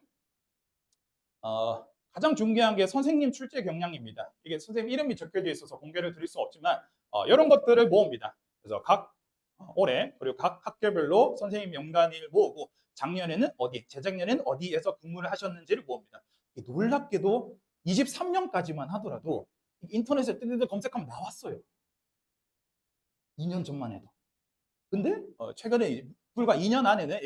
가장 중요한 게 선생님 출제 경량입니다. 이게 선생님 이름이 적혀져 있어서 공개를 드릴 수 없지만 이런 것들을 모읍니다. 그래서 각 올해 그리고 각 학교별로 선생님 연간일 모으고 작년에는 어디, 재작년에는 어디에서 근무를 하셨는지를 모읍니다. 놀랍게도 23년까지만 하더라도 인터넷에 뜨뜨뜨 검색하면 나왔어요. 2년 전만 해도. 근데 최근에 불과 2년 안에는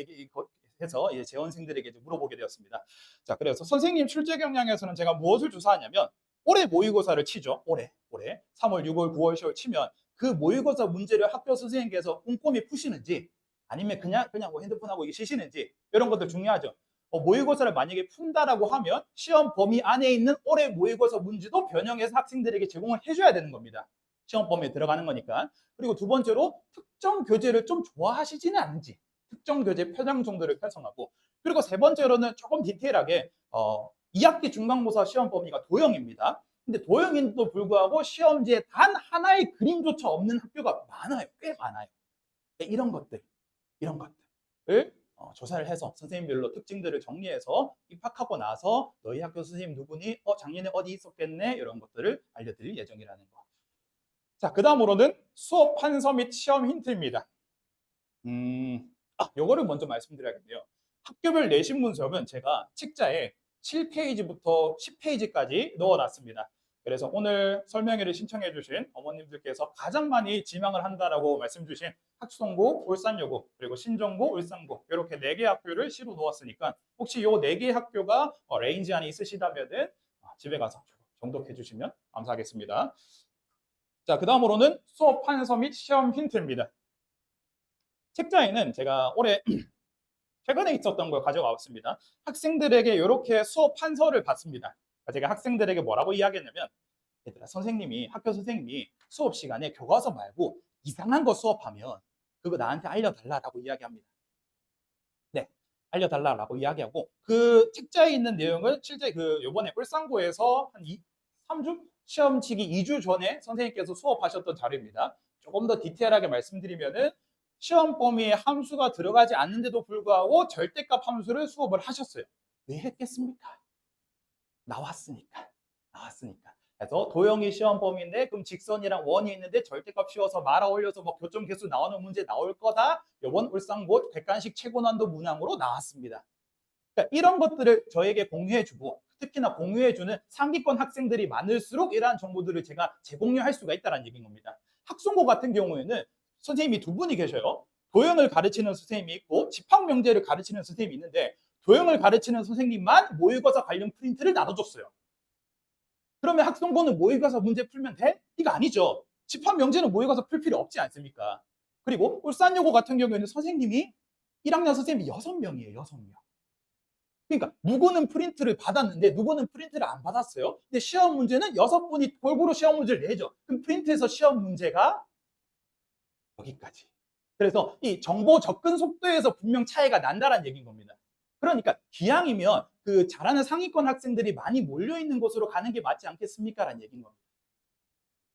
해서 이제 재원생들에게 물어보게 되었습니다. 자, 그래서 선생님 출제 경량에서는 제가 무엇을 조사하냐면 올해 모의고사를 치죠. 올해 3월, 6월, 9월, 10월 치면 그 모의고사 문제를 학교 선생님께서 꼼꼼히 푸시는지 아니면 그냥 뭐 핸드폰하고 쉬시는지 이런 것들 중요하죠. 모의고사를 만약에 푼다라고 하면 시험 범위 안에 있는 올해 모의고사 문제도 변형해서 학생들에게 제공을 해줘야 되는 겁니다. 시험 범위에 들어가는 거니까. 그리고 두 번째로 특정 교재를 좀 좋아하시지는 않은지 특정 교재 표장 정도를 편성하고 그리고 세 번째로는 조금 디테일하게 2학기 중간고사 시험 범위가 도형입니다. 근데 도형인데도 불구하고 시험지에 단 하나의 그림조차 없는 학교가 많아요. 꽤 많아요. 이런 것들을 조사를 해서 선생님별로 특징들을 정리해서 입학하고 나서 너희 학교 선생님 누구니? 작년에 어디 있었겠네? 이런 것들을 알려드릴 예정이라는 거. 자, 그 다음으로는 수업 판서 및 시험 힌트입니다. 요거를 먼저 말씀드려야겠네요. 학교별 내신 분석은 제가 책자에 7페이지부터 10페이지까지 넣어놨습니다. 그래서 오늘 설명회를 신청해 주신 어머님들께서 가장 많이 지망을 한다라고 말씀 주신 학송고, 울산여고, 그리고 신정고, 울산고 이렇게 4개 학교를 시로 놓았으니까 혹시 요 4개 학교가 레인지 안에 있으시다면은 집에 가서 정독해 주시면 감사하겠습니다. 자, 그 다음으로는 수업 판서 및 시험 힌트입니다. 책자에는 제가 올해 최근에 있었던 걸 가져가 왔습니다. 학생들에게 이렇게 수업 판서를 받습니다. 제가 학생들에게 뭐라고 이야기했냐면 얘들아, 학교 선생님이 수업 시간에 교과서 말고 이상한 거 수업하면 그거 나한테 알려달라고 이야기합니다. 네, 알려달라고 이야기하고 그 책자에 있는 내용을 실제 요번에 울산고에서 한 3주? 시험 치기 2주 전에 선생님께서 수업하셨던 자료입니다. 조금 더 디테일하게 말씀드리면은 시험 범위에 함수가 들어가지 않는데도 불구하고 절대값 함수를 수업을 하셨어요. 왜 했겠습니까? 나왔으니까. 그래서 도형이 시험 범위인데 그럼 직선이랑 원이 있는데 절대값 씌워서 말아 올려서 뭐 교점 개수 나오는 문제 나올 거다. 이번 울산고 객관식 최고난도 문항으로 나왔습니다. 그러니까 이런 것들을 저에게 공유해주고 특히나 공유해주는 상위권 학생들이 많을수록 이러한 정보들을 제가 제공할 수가 있다는 얘기인 겁니다. 학송고 같은 경우에는 선생님이 2분이 계셔요. 도형을 가르치는 선생님이 있고 집합명제를 가르치는 선생님이 있는데 도형을 가르치는 선생님만 모의고사 관련 프린트를 나눠줬어요. 그러면 학송고는 모의고사 문제 풀면 돼? 이거 아니죠. 집합명제는 모의고사 풀 필요 없지 않습니까? 그리고 울산여고 같은 경우에는 선생님이 1학년 선생님이 6명이에요. 6명. 그러니까 누구는 프린트를 받았는데 누구는 프린트를 안 받았어요. 근데 시험 문제는 6분이 골고루 시험 문제를 내죠. 그럼 프린트에서 시험 문제가 여기까지. 그래서 이 정보 접근 속도에서 분명 차이가 난다는 얘기인 겁니다. 그러니까 기왕이면 그 잘하는 상위권 학생들이 많이 몰려 있는 곳으로 가는 게 맞지 않겠습니까라는 얘기인 겁니다.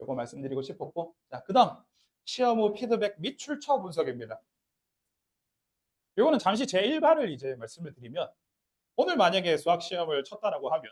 이거 말씀드리고 싶었고, 자, 그다음 시험 후 피드백 및 출처 분석입니다. 이거는 잠시 제 일과를 이제 말씀을 드리면, 오늘 만약에 수학 시험을 쳤다라고 하면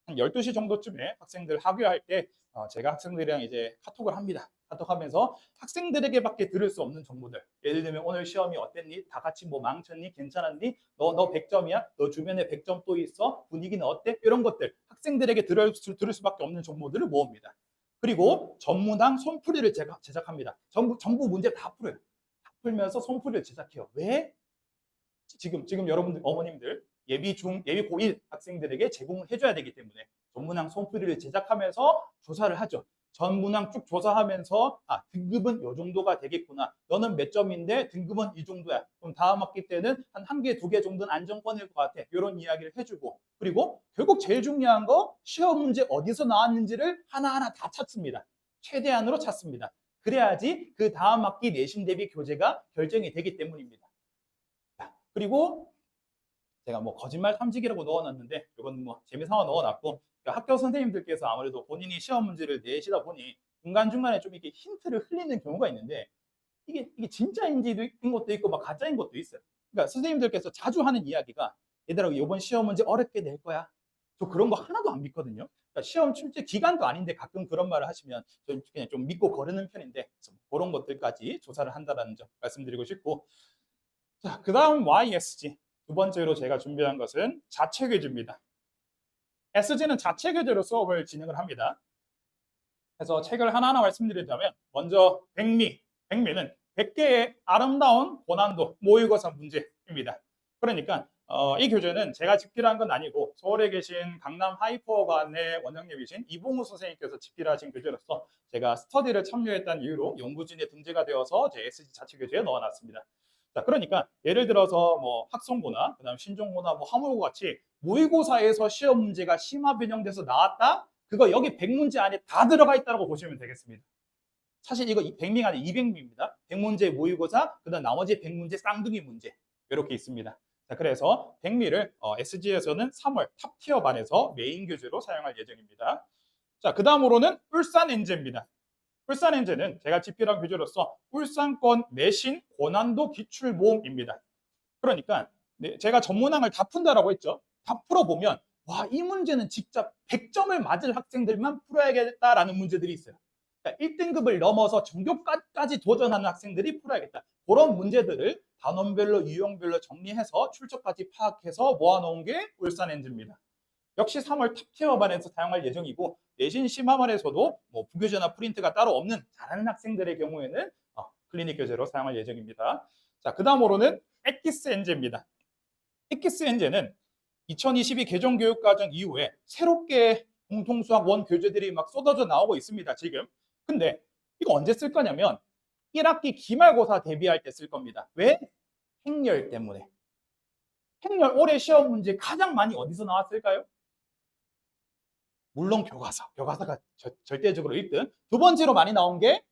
한 12시 정도쯤에 학생들 하교할 때 제가 학생들이랑 이제 카톡을 합니다. 카톡하면서 학생들에게밖에 들을 수 없는 정보들. 예를 들면 오늘 시험이 어땠니? 다 같이 뭐 망쳤니? 괜찮았니? 너 100점이야? 너 주변에 100점 또 있어? 분위기는 어때? 이런 것들 학생들에게 들을 수밖에 없는 정보들을 모읍니다. 그리고 전문항 손풀이를 제작합니다. 전부 문제 다 풀어요. 다 풀면서 손풀이를 제작해요. 왜? 지금 여러분들 어머님들 예비 고1 학생들에게 제공을 해줘야 되기 때문에 전문항 손풀이를 제작하면서 조사를 하죠. 전문항 쭉 조사하면서 등급은 이 정도가 되겠구나. 너는 몇 점인데 등급은 이 정도야. 그럼 다음 학기 때는 한 개, 두 개 정도는 안정권일 것 같아. 이런 이야기를 해주고, 그리고 결국 제일 중요한 거 시험 문제 어디서 나왔는지를 하나하나 다 찾습니다. 최대한으로 찾습니다. 그래야지 그 다음 학기 내신 대비 교재가 결정이 되기 때문입니다. 그리고 제가 뭐 거짓말 탐지기라고 넣어놨는데 이건 뭐 재미삼아 넣어놨고, 그러니까 학교 선생님들께서 아무래도 본인이 시험 문제를 내시다 보니 중간중간에 좀 이렇게 힌트를 흘리는 경우가 있는데 이게 진짜인지인 것도 있고 막 가짜인 것도 있어요. 그러니까 선생님들께서 자주 하는 이야기가 얘들아 이번 시험 문제 어렵게 낼 거야. 저 그런 거 하나도 안 믿거든요. 그러니까 시험 출제 기간도 아닌데 가끔 그런 말을 하시면 저는 그냥 좀 믿고 거르는 편인데 그런 것들까지 조사를 한다는 점 말씀드리고 싶고, 자, 그 다음 YSG. 두 번째로 제가 준비한 것은 자체 퀴즈입니다. SG는 자체 퀴즈로 수업을 진행을 합니다. 그래서 책을 하나하나 말씀드리자면, 먼저 백미. 백미는 100개의 아름다운 고난도 모의고사 문제입니다. 그러니까 이 교재는 제가 집필한 건 아니고 서울에 계신 강남 하이퍼관의 원장님이신 이봉우 선생님께서 집필하신 교재로서 제가 스터디를 참여했다는 이유로 연구진에 등재가 되어서 제 SG 자체 교재에 넣어놨습니다. 자, 그러니까 예를 들어서 뭐 학성고나 그다음 신종고나 뭐 화물고 같이 모의고사에서 시험 문제가 심화 변형돼서 나왔다? 그거 여기 100문제 안에 다 들어가 있다고 보시면 되겠습니다. 사실 이거 100미가 아니라 200미입니다. 100문제 모의고사, 그다음 나머지 100문제 쌍둥이 문제 이렇게 있습니다. 자, 그래서 100미를 SG에서는 3월 탑티어 반에서 메인 교재로 사용할 예정입니다. 자, 그 다음으로는 울산 엔제입니다. 울산 엔제는 제가 집필한 교재로서 울산권 내신 고난도 기출모음입니다. 그러니까 제가 전문항을 다 푼다라고 했죠. 다 풀어보면 와, 이 문제는 직접 100점을 맞을 학생들만 풀어야겠다라는 문제들이 있어요. 그러니까 1등급을 넘어서 전교까지 도전하는 학생들이 풀어야겠다. 그런 문제들을 단원별로 유형별로 정리해서 출처까지 파악해서 모아놓은 게 울산 엔즈입니다. 역시 3월 탑티어 반에서 사용할 예정이고, 내신 심화반에서도 뭐 부교재나 프린트가 따로 없는 잘하는 학생들의 경우에는 클리닉 교재로 사용할 예정입니다. 자, 그 다음으로는 엑기스 엔제입니다. 엑기스 엔제는 2022 개정교육과정 이후에 새롭게 공통수학 원 교재들이 막 쏟아져 나오고 있습니다, 지금. 근데 이거 언제 쓸 거냐면 1학기 기말고사 대비할 때 쓸 겁니다. 왜? 행렬 때문에. 행렬 올해 시험 문제 가장 많이 어디서 나왔을까요? 물론 교과서가 절대적으로 1등. 두 번째로 많이 나온 게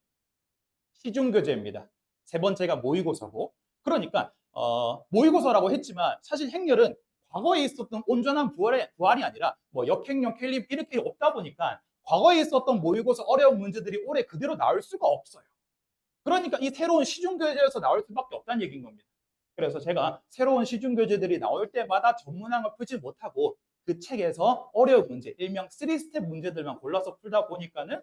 시중교재입니다. 세 번째가 모의고사고. 그러니까 모의고사라고 했지만 사실 행렬은 과거에 있었던 온전한 부활이 아니라 뭐 역행렬, 캘립 이렇게 없다 보니까 과거에 있었던 모의고사 어려운 문제들이 올해 그대로 나올 수가 없어요. 그러니까 이 새로운 시중교재에서 나올 수밖에 없다는 얘기인 겁니다. 그래서 제가 새로운 시중교재들이 나올 때마다 전문항을 풀지 못하고 그 책에서 어려운 문제, 일명 3스텝 문제들만 골라서 풀다 보니까는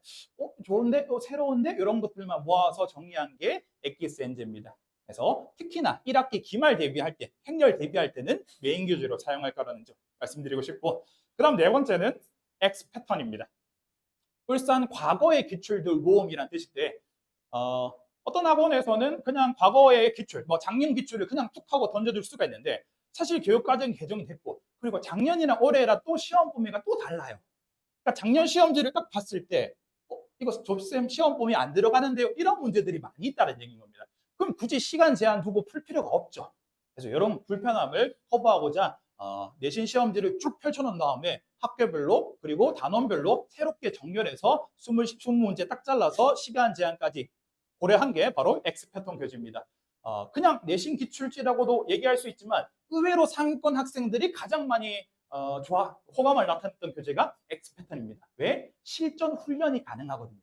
좋은데? 새로운데? 이런 것들만 모아서 정리한 게 엑기스 엔제입니다. 그래서 특히나 1학기 기말 대비할 때, 행렬 대비할 때는 메인 교재로 사용할 거라는 점 말씀드리고 싶고, 그 다음 네 번째는 X 패턴입니다. 울산 과거의 기출들 모음이란 뜻인데 어떤 학원에서는 그냥 과거의 기출, 뭐 작년 기출을 그냥 툭 하고 던져줄 수가 있는데 사실 교육과정이 개정이 됐고, 그리고 작년이나 올해라 또 시험 범위가 또 달라요. 그러니까 작년 시험지를 딱 봤을 때 이거 접쌤 시험 범위 안 들어가는데요, 이런 문제들이 많이 있다는 얘기인 겁니다. 그럼 굳이 시간 제한 두고 풀 필요가 없죠. 그래서 이런 불편함을 커버하고자 내신 시험지를 쭉 펼쳐놓은 다음에 학교별로 그리고 단원별로 새롭게 정렬해서 20문제 딱 잘라서 시간 제한까지 고려한 게 바로 X 패턴 교재입니다. 그냥 내신 기출지라고도 얘기할 수 있지만 의외로 상위권 학생들이 가장 많이 호감을 나타냈던 교재가 X 패턴입니다. 왜? 실전 훈련이 가능하거든요.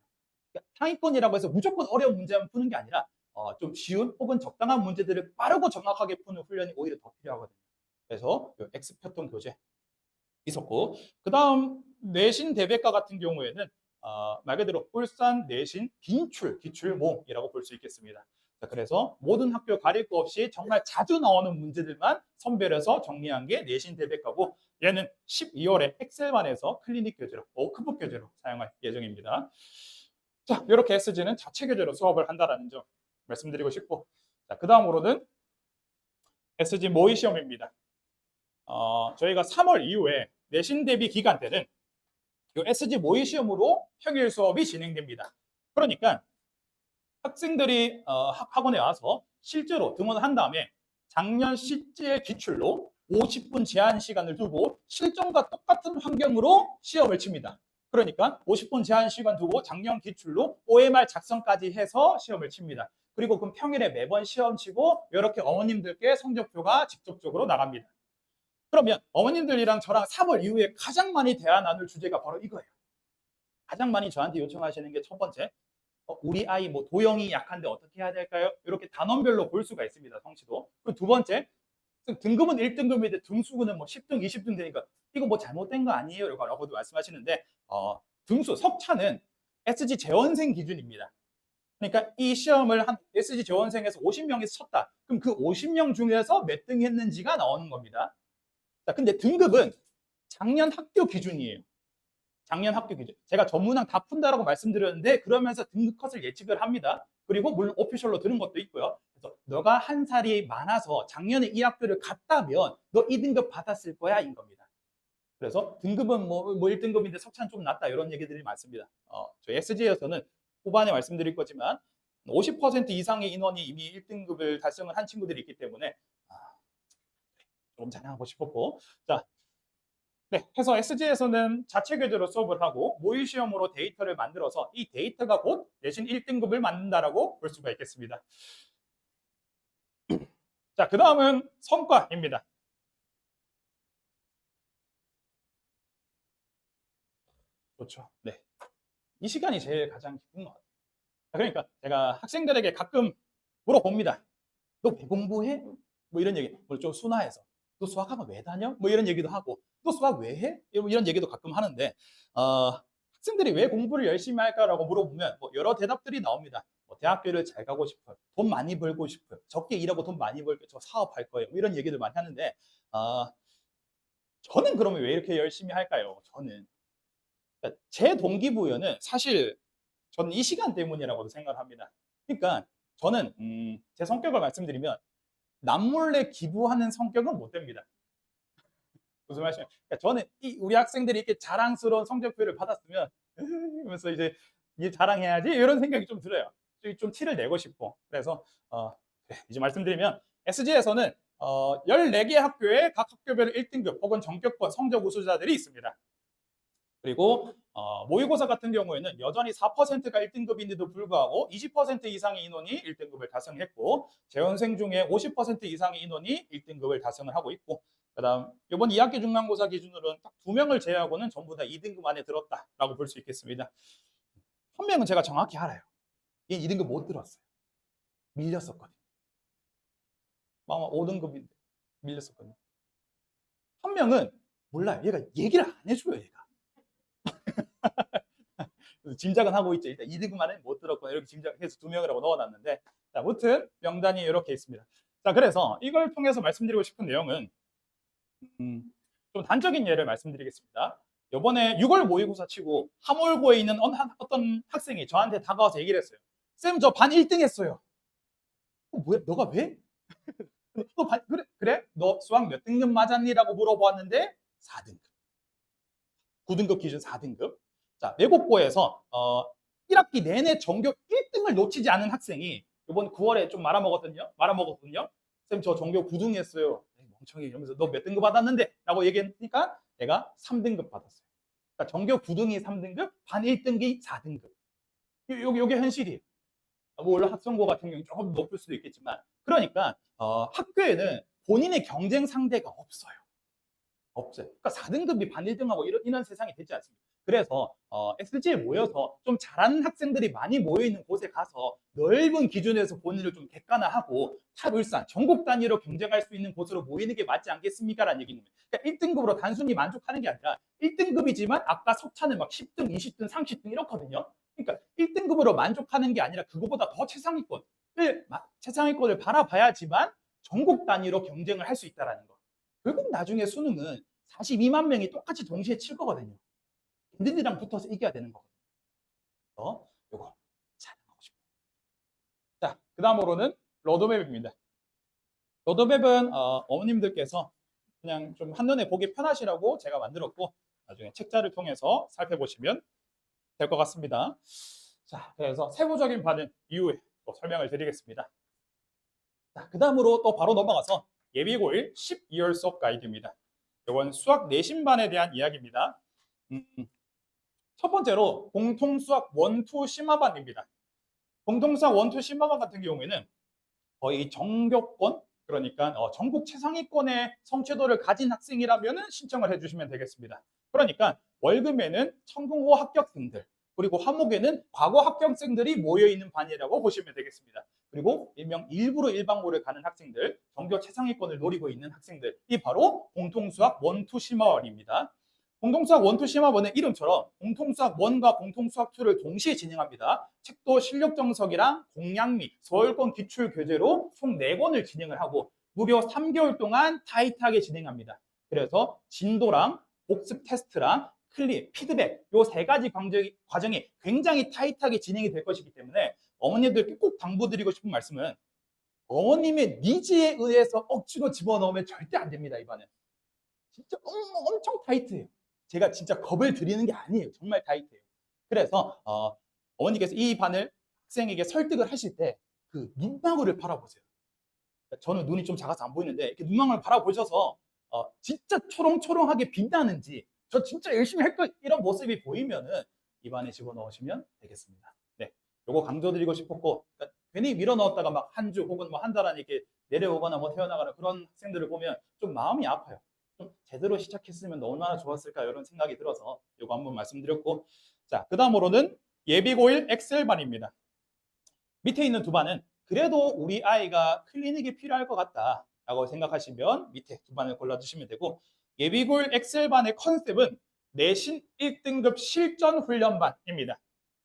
그러니까 상위권이라고 해서 무조건 어려운 문제만 푸는 게 아니라 좀 쉬운 혹은 적당한 문제들을 빠르고 정확하게 푸는 훈련이 오히려 더 필요하거든요. 그래서 X 패턴 교재 있었고, 그 다음 내신 대백과 같은 경우에는 말 그대로 울산 내신 기출모이라고 볼 수 있겠습니다. 자, 그래서 모든 학교 가릴 거 없이 정말 자주 나오는 문제들만 선별해서 정리한 게 내신 대백과고, 얘는 12월에 엑셀반에서 클리닉 교재로, 워크북 교재로 사용할 예정입니다. 자, 이렇게 SG는 자체 교재로 수업을 한다는 점 말씀드리고 싶고, 자, 그 다음으로는 SG 모의 시험입니다. 저희가 3월 이후에 내신 대비 기간 때는 이 SG 모의 시험으로 평일 수업이 진행됩니다. 그러니까 학생들이 학원에 와서 실제로 등원을 한 다음에 작년 실제 기출로 50분 제한 시간을 두고 실전과 똑같은 환경으로 시험을 칩니다. 그러니까 50분 제한 시간 두고 작년 기출로 OMR 작성까지 해서 시험을 칩니다. 그리고 그럼 평일에 매번 시험 치고 이렇게 어머님들께 성적표가 직접적으로 나갑니다. 그러면 어머님들이랑 저랑 3월 이후에 가장 많이 대화 나눌 주제가 바로 이거예요. 가장 많이 저한테 요청하시는 게 첫 번째, 우리 아이 뭐 도형이 약한데 어떻게 해야 될까요? 이렇게 단원별로 볼 수가 있습니다. 성취도. 그리고 두 번째, 등급은 1등급인데 등수는 뭐 10등, 20등 되니까 이거 뭐 잘못된 거 아니에요? 라고도 말씀하시는데 등수, 석차는 SG 재원생 기준입니다. 그러니까 이 시험을 한 SG 재원생에서 50명에서 쳤다. 그럼 그 50명 중에서 몇 등 했는지가 나오는 겁니다. 자, 근데 등급은 작년 학교 기준이에요. 작년 학교 기준. 제가 전문항 다 푼다라고 말씀드렸는데 그러면서 등급 컷을 예측을 합니다. 그리고 물론 오피셜로 들은 것도 있고요. 그래서 너가 한 살이 많아서 작년에 이 학교를 갔다면 너 2등급 받았을 거야 인 겁니다. 그래서 등급은 뭐 1등급인데 석차는 좀 낮다 이런 얘기들이 많습니다. 저희 SG에서는 후반에 말씀드릴 거지만 50% 이상의 인원이 이미 1등급을 달성을 한 친구들이 있기 때문에 조금 자랑하고 싶었고, 자, 네, 해서 SG에서는 자체 교재로 수업을 하고 모의 시험으로 데이터를 만들어서 이 데이터가 곧 내신 1등급을 만든다라고 볼 수가 있겠습니다. 자, 그 다음은 성과입니다. 좋죠. 네, 이 시간이 제일 가장 기쁜 것 같아요. 그러니까 제가 학생들에게 가끔 물어봅니다. 너 왜 공부해? 뭐 이런 얘기, 좀 순화해서. 너 수학학원 왜 다녀? 뭐 이런 얘기도 하고, 너 수학 왜 해? 이런 얘기도 가끔 하는데, 학생들이 왜 공부를 열심히 할까라고 물어보면 뭐 여러 대답들이 나옵니다. 뭐 대학교를 잘 가고 싶어요. 돈 많이 벌고 싶어요. 적게 일하고 돈 많이 벌고 저 사업할 거예요. 뭐 이런 얘기들 많이 하는데, 저는 그러면 왜 이렇게 열심히 할까요? 저는. 그러니까 제 동기부여는 사실 저는 이 시간 때문이라고도 생각을 합니다. 그러니까 저는 제 성격을 말씀드리면 남몰래 기부하는 성격은 못 됩니다. 무슨 말씀이에요? 그러니까 저는 우리 학생들이 이렇게 자랑스러운 성적표를 받았으면 하면서 이제 자랑해야지 이런 생각이 좀 들어요. 좀 티를 내고 싶고. 그래서 이제 말씀드리면 SG에서는 14개 학교에 각 학교별 1등급 혹은 전격권 성적 우수자들이 있습니다. 그리고 모의고사 같은 경우에는 여전히 4%가 1등급인데도 불구하고 20% 이상의 인원이 1등급을 달성했고 재원생 중에 50% 이상의 인원이 1등급을 달성을 하고 있고 그다음 이번 2학기 중간고사 기준으로는 딱 2명을 제외하고는 전부 다 2등급 안에 들었다라고 볼 수 있겠습니다. 한 명은 제가 정확히 알아요. 얘 2등급 못 들었어요. 밀렸었거든요. 아마 5등급인데 밀렸었거든요. 한 명은 몰라요. 얘가 얘기를 안 해줘요. 얘가. 짐작은 하고 있죠. 일단 2등급 안에 못 들었거나 이렇게 짐작해서 2명이라고 넣어놨는데 자, 아무튼 명단이 이렇게 있습니다. 자, 그래서 이걸 통해서 말씀드리고 싶은 내용은 좀 단적인 예를 말씀드리겠습니다. 이번에 6월 모의고사 치고 하몰고에 있는 어떤 학생이 저한테 다가와서 얘기를 했어요. 쌤, 저 반 1등 했어요. 뭐야? 너가 왜? 그래? 너 수학 몇 등급 맞았니? 라고 물어보았는데 4등급. 9등급 기준 4등급. 자, 외국고에서 1학기 내내 전교 1등을 놓치지 않은 학생이 이번 9월에 좀 말아먹었거든요. 쌤, 저 전교 9등 했어요. 멍청이 이러면서 너 몇 등급 받았는데? 라고 얘기했으니까 내가 3등급 받았어요. 그러니까 전교 9등이 3등급, 반 1등이 4등급. 요게 현실이에요. 물론 학생고 같은 경우는 조금 높을 수도 있겠지만, 그러니까 학교에는 본인의 경쟁 상대가 없어요. 없어요. 그러니까 4등급이 반 1등하고 이런 세상이 됐지 않습니까? 그래서 SG에 모여서 좀 잘하는 학생들이 많이 모여있는 곳에 가서 넓은 기준에서 본인을 좀 객관화하고 탑1산 전국 단위로 경쟁할 수 있는 곳으로 모이는 게 맞지 않겠습니까? 라는 얘기입니다. 그러니까 1등급으로 단순히 만족하는 게 아니라 1등급이지만 아까 석차는 막 10등, 20등, 30등 이렇거든요. 그러니까 1등급으로 만족하는 게 아니라 그거보다 더 최상위권을 바라봐야지만 전국 단위로 경쟁을 할 수 있다는 거. 결국 나중에 수능은 42만 명이 똑같이 동시에 칠 거거든요. 걔네들이랑 붙어서 이겨야 되는 거거든요. 그래서 요거 잘하고 싶어요. 자, 그 다음으로는 로드맵입니다. 로드맵은 어머님들께서 그냥 좀 한눈에 보기 편하시라고 제가 만들었고, 나중에 책자를 통해서 살펴보시면 될 것 같습니다. 자, 그래서 세부적인 반응 이후에 또 설명을 드리겠습니다. 자, 그 다음으로 또 바로 넘어가서 예비고일 12월 수업 가이드입니다. 이건 수학 내신반에 대한 이야기입니다. 첫 번째로 공통수학 1, 2 심화반입니다. 공통수학 1, 2 심화반 같은 경우에는 거의 전교권, 그러니까 전국 최상위권의 성취도를 가진 학생이라면 신청을 해주시면 되겠습니다. 그러니까 월급에는 천공고 합격생들, 그리고 화목에는 과거 합격생들이 모여있는 반이라고 보시면 되겠습니다. 그리고 일명 일부러 일반고를 가는 학생들, 전교 최상위권을 노리고 있는 학생들이 바로 공통수학 1, 2 심화반입니다. 공통수학 1, 2 심화반의 이름처럼 공통수학 1과 공통수학 2를 동시에 진행합니다. 책도 실력정석이랑 공략 및 서울권 기출교재로 총 4권을 진행을 하고 무려 3개월 동안 타이트하게 진행합니다. 그래서 진도랑 복습 테스트랑 클립, 피드백 요 3가지 과정이 굉장히 타이트하게 진행이 될 것이기 때문에 어머님들께 꼭 당부드리고 싶은 말씀은 어머님의 니즈에 의해서 억지로 집어넣으면 절대 안 됩니다. 이반은 진짜 엄청 타이트해요. 제가 진짜 겁을 드리는 게 아니에요. 정말 타이트해요. 그래서 어머니께서 이 반을 학생에게 설득을 하실 때 그 눈망울을 바라보세요. 저는 눈이 좀 작아서 안 보이는데 이렇게 눈망울을 바라보셔서 진짜 초롱초롱하게 빛나는지 저 진짜 열심히 할 거 이런 모습이 보이면은 이 반에 집어넣으시면 되겠습니다. 네, 요거 강조드리고 싶었고, 그러니까 괜히 밀어넣었다가 막 한 주 혹은 뭐 한 달 안에 이렇게 내려오거나 뭐 태어나가는 그런 학생들을 보면 좀 마음이 아파요. 좀 제대로 시작했으면 얼마나 좋았을까 이런 생각이 들어서 이거 한번 말씀드렸고, 자, 그 다음으로는 예비고일 엑셀반입니다. 밑에 있는 두 반은 그래도 우리 아이가 클리닉이 필요할 것 같다라고 생각하시면 밑에 두 반을 골라주시면 되고, 예비고일 엑셀반의 컨셉은 내신 1등급 실전 훈련반입니다.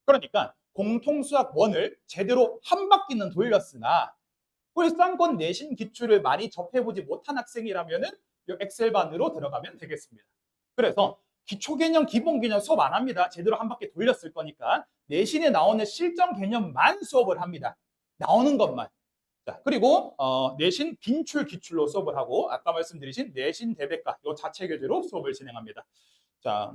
그러니까 공통수학 1을 제대로 한 바퀴는 돌렸으나 꿀상권 내신 기출을 많이 접해보지 못한 학생이라면은 이 엑셀반으로 들어가면 되겠습니다. 그래서 기초개념, 기본개념 수업 안 합니다. 제대로 한 바퀴 돌렸을 거니까 내신에 나오는 실전 개념만 수업을 합니다. 나오는 것만. 자, 그리고 내신 빈출 기출로 수업을 하고 아까 말씀드리신 내신 대백과 이 자체 교재로 수업을 진행합니다. 자,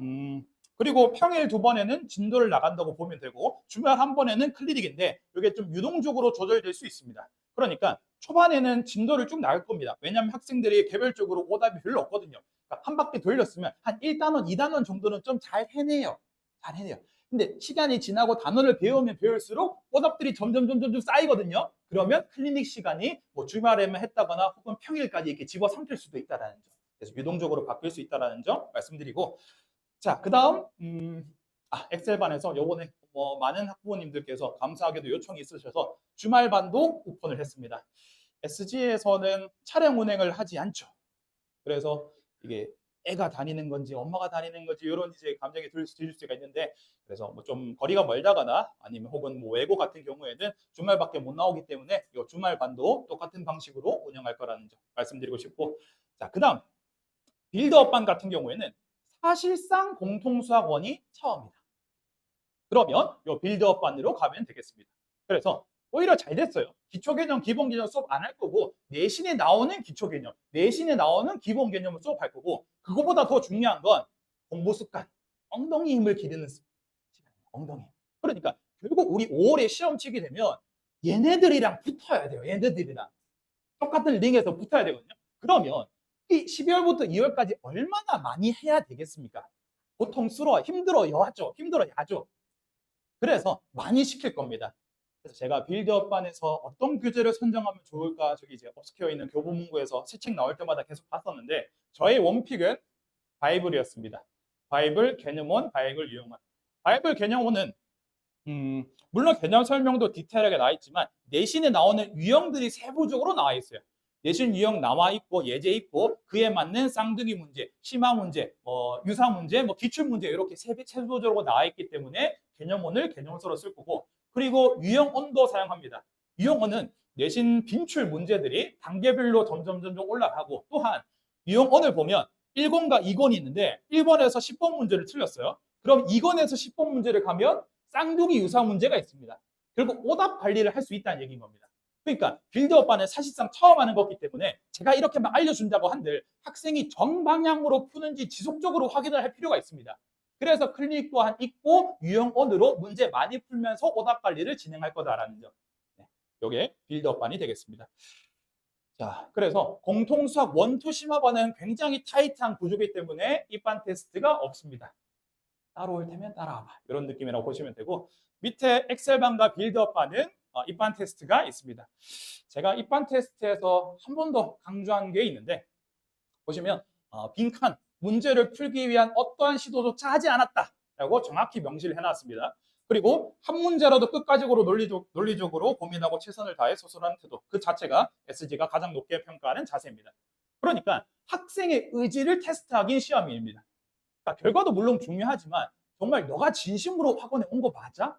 그리고 평일 2번에는 진도를 나간다고 보면 되고 주말 1번에는 클리닉인데 이게 좀 유동적으로 조절될 수 있습니다. 그러니까 초반에는 진도를 쭉 나갈 겁니다. 왜냐하면 학생들이 개별적으로 오답이 별로 없거든요. 그러니까 한 바퀴 돌렸으면 한 1단원, 2단원 정도는 좀 잘 해내요. 잘 해내요. 근데 시간이 지나고 단원을 배우면 배울수록 오답들이 점점 쌓이거든요. 그러면 클리닉 시간이 뭐 주말에만 했다거나 혹은 평일까지 이렇게 집어삼킬 수도 있다는 점. 그래서 유동적으로 바뀔 수 있다는 점 말씀드리고, 자, 그 다음 엑셀반에서 요번에 많은 학부모님들께서 감사하게도 요청이 있으셔서 주말반도 오픈을 했습니다. SG에서는 차량 운행을 하지 않죠. 그래서 이게 애가 다니는 건지 엄마가 다니는 건지 이런 이제 감정이 들 수가 있는데, 그래서 뭐 좀 거리가 멀다거나 아니면 혹은 뭐 외고 같은 경우에는 주말밖에 못 나오기 때문에 이 주말반도 똑같은 방식으로 운영할 거라는 점 말씀드리고 싶고, 자, 그다음 빌드업반 같은 경우에는 사실상 공통수학원이 처음이다. 그러면 이 빌드업반으로 가면 되겠습니다. 그래서 오히려 잘 됐어요. 기초개념, 기본개념 수업 안 할 거고 내신에 나오는 기초개념, 내신에 나오는 기본개념을 수업할 거고, 그거보다 더 중요한 건 공부 습관, 엉덩이 힘을 기르는 시간, 엉덩이. 그러니까 결국 우리 5월에 시험 치게 되면 얘네들이랑 붙어야 돼요. 얘네들이랑 똑같은 링에서 붙어야 되거든요. 그러면 이 12월부터 2월까지 얼마나 많이 해야 되겠습니까? 고통스러워, 힘들어야죠. 힘들어야죠. 그래서 많이 시킬 겁니다. 그래서 제가 빌드업반에서 어떤 교재를 선정하면 좋을까 저기 이제 업스퀘어 있는 교보문고에서 새 책 나올 때마다 계속 봤었는데 저의 원픽은 바이블이었습니다. 바이블 개념원, 바이블 유형원. 바이블 개념원은 물론 개념 설명도 디테일하게 나와 있지만 내신에 나오는 유형들이 세부적으로 나와 있어요. 내신 유형 나와 있고 예제 있고 그에 맞는 쌍둥이 문제, 심화 문제, 유사 문제, 기출 문제 이렇게 세부적으로 나와 있기 때문에 개념원을 개념서로 쓸 거고 그리고 유형원도 사용합니다. 유형원은 내신 빈출 문제들이 단계별로 점점 올라가고 또한 유형원을 보면 1권과 2권이 있는데 1번에서 10번 문제를 틀렸어요. 그럼 2권에서 10번 문제를 가면 쌍둥이 유사 문제가 있습니다. 결국 오답 관리를 할 수 있다는 얘기인 겁니다. 그러니까 빌드업반은 사실상 처음 하는 거기 때문에 제가 이렇게만 알려준다고 한들 학생이 정방향으로 푸는지 지속적으로 확인을 할 필요가 있습니다. 그래서 클리닉 또한 있고 유형원으로 문제 많이 풀면서 오답 관리를 진행할 거다라는 점. 네, 이게 빌드업반이 되겠습니다. 자, 그래서 공통수학 원투 심화반은 굉장히 타이트한 구조이기 때문에 입반 테스트가 없습니다. 따로 올 테면 따라와봐. 이런 느낌이라고 보시면 되고 밑에 엑셀반과 빌드업반은 입반 테스트가 있습니다. 제가 입반 테스트에서 한 번 더 강조한 게 있는데 보시면 빈칸 문제를 풀기 위한 어떠한 시도조차 하지 않았다라고 정확히 명시를 해놨습니다. 그리고 한 문제라도 끝까지로 논리적으로 고민하고 최선을 다해 소설하는 태도 그 자체가 SG가 가장 높게 평가하는 자세입니다. 그러니까 학생의 의지를 테스트하기 시험입니다. 그러니까 결과도 물론 중요하지만 정말 너가 진심으로 학원에 온 거 맞아?